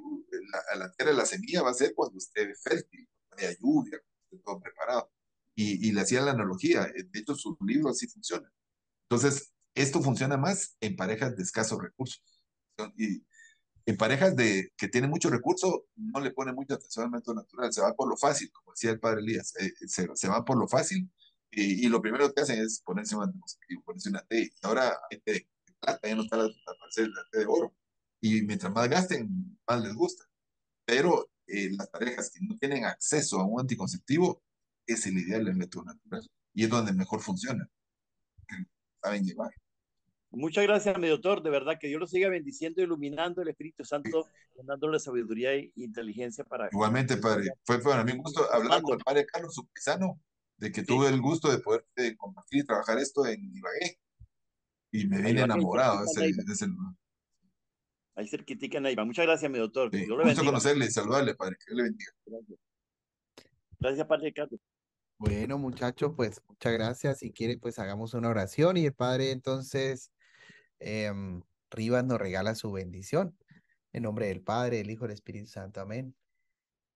a la tierra la semilla va a ser cuando esté fértil, cuando haya lluvia, cuando esté todo preparado. Y le hacían la analogía. De hecho, su libro así funciona. Entonces, esto funciona más en parejas de escasos recursos. Y en parejas que tienen mucho recurso, no le ponen mucha atención al método natural, se va por lo fácil, como decía el padre Elías, se van por lo fácil y lo primero que hacen es ponerse un anticonceptivo, ponerse una T. Y ahora hay té de plata, ya no está la T de oro. Y mientras más gasten, más les gusta. Pero las parejas que no tienen acceso a un anticonceptivo, es el ideal del método natural. Y es donde mejor funciona. Saben llevar. Muchas gracias, mi doctor. De verdad que Dios lo siga bendiciendo, iluminando el Espíritu Santo, dándole sabiduría e inteligencia para Igualmente, que siga padre, fue para mí un gusto hablar con formando. el padre Carlos, su paisano, de que Sí, tuve el gusto de poder compartir y trabajar esto en Ibagué, y me ahí vine va, ahí enamorado de cerquita, ese, ahí va. de ese lugar. Ahí cerquitica, ahí va. Muchas gracias, mi doctor. Sí, Dios le gusto bendiga. conocerle y saludarle, padre, que Dios le bendiga. Gracias, gracias Padre Carlos. Bueno, muchachos, pues muchas gracias. Si quiere, pues hagamos una oración y el Padre entonces Rivas nos regala su bendición. En nombre del Padre, del Hijo y del Espíritu Santo. Amén.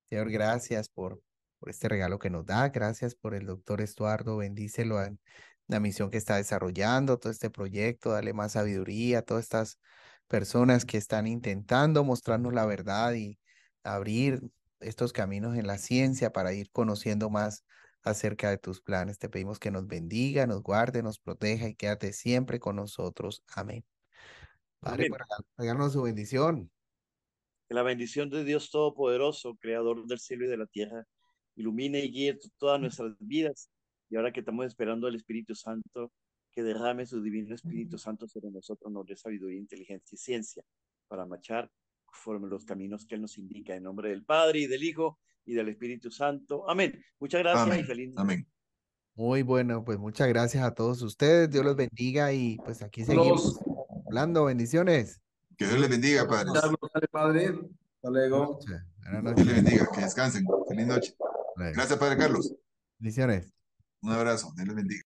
Señor, gracias por este regalo que nos da. Gracias por el doctor Estuardo. Bendícelo en la misión que está desarrollando, todo este proyecto. Dale más sabiduría a todas estas personas que están intentando mostrarnos la verdad y abrir estos caminos en la ciencia para ir conociendo más acerca de tus planes. Te pedimos que nos bendiga, nos guarde, nos proteja y quédate siempre con nosotros. Amén. Padre, Amén. pues regálanos su bendición. Que la bendición de Dios Todopoderoso, Creador del cielo y de la tierra, ilumine y guíe todas nuestras vidas. Y ahora que estamos esperando al Espíritu Santo, que derrame su divino Espíritu Santo sobre nosotros, nos dé sabiduría, inteligencia y ciencia para marchar conforme los caminos que Él nos indica. En nombre del Padre y del Hijo y del Espíritu Santo. Amén. Muchas gracias y Amén, feliz noche. amén. Muy bueno, pues muchas gracias a todos ustedes. Dios los bendiga y pues aquí seguimos Los, hablando. Bendiciones. Que Dios le bendiga, padres. Carlos, padre. Hasta Buenas luego. noches. Buenas Dios le noches. bendiga, que descansen. Feliz noche. Luego. Gracias, padre Carlos. Bendiciones. Un abrazo, Dios le bendiga.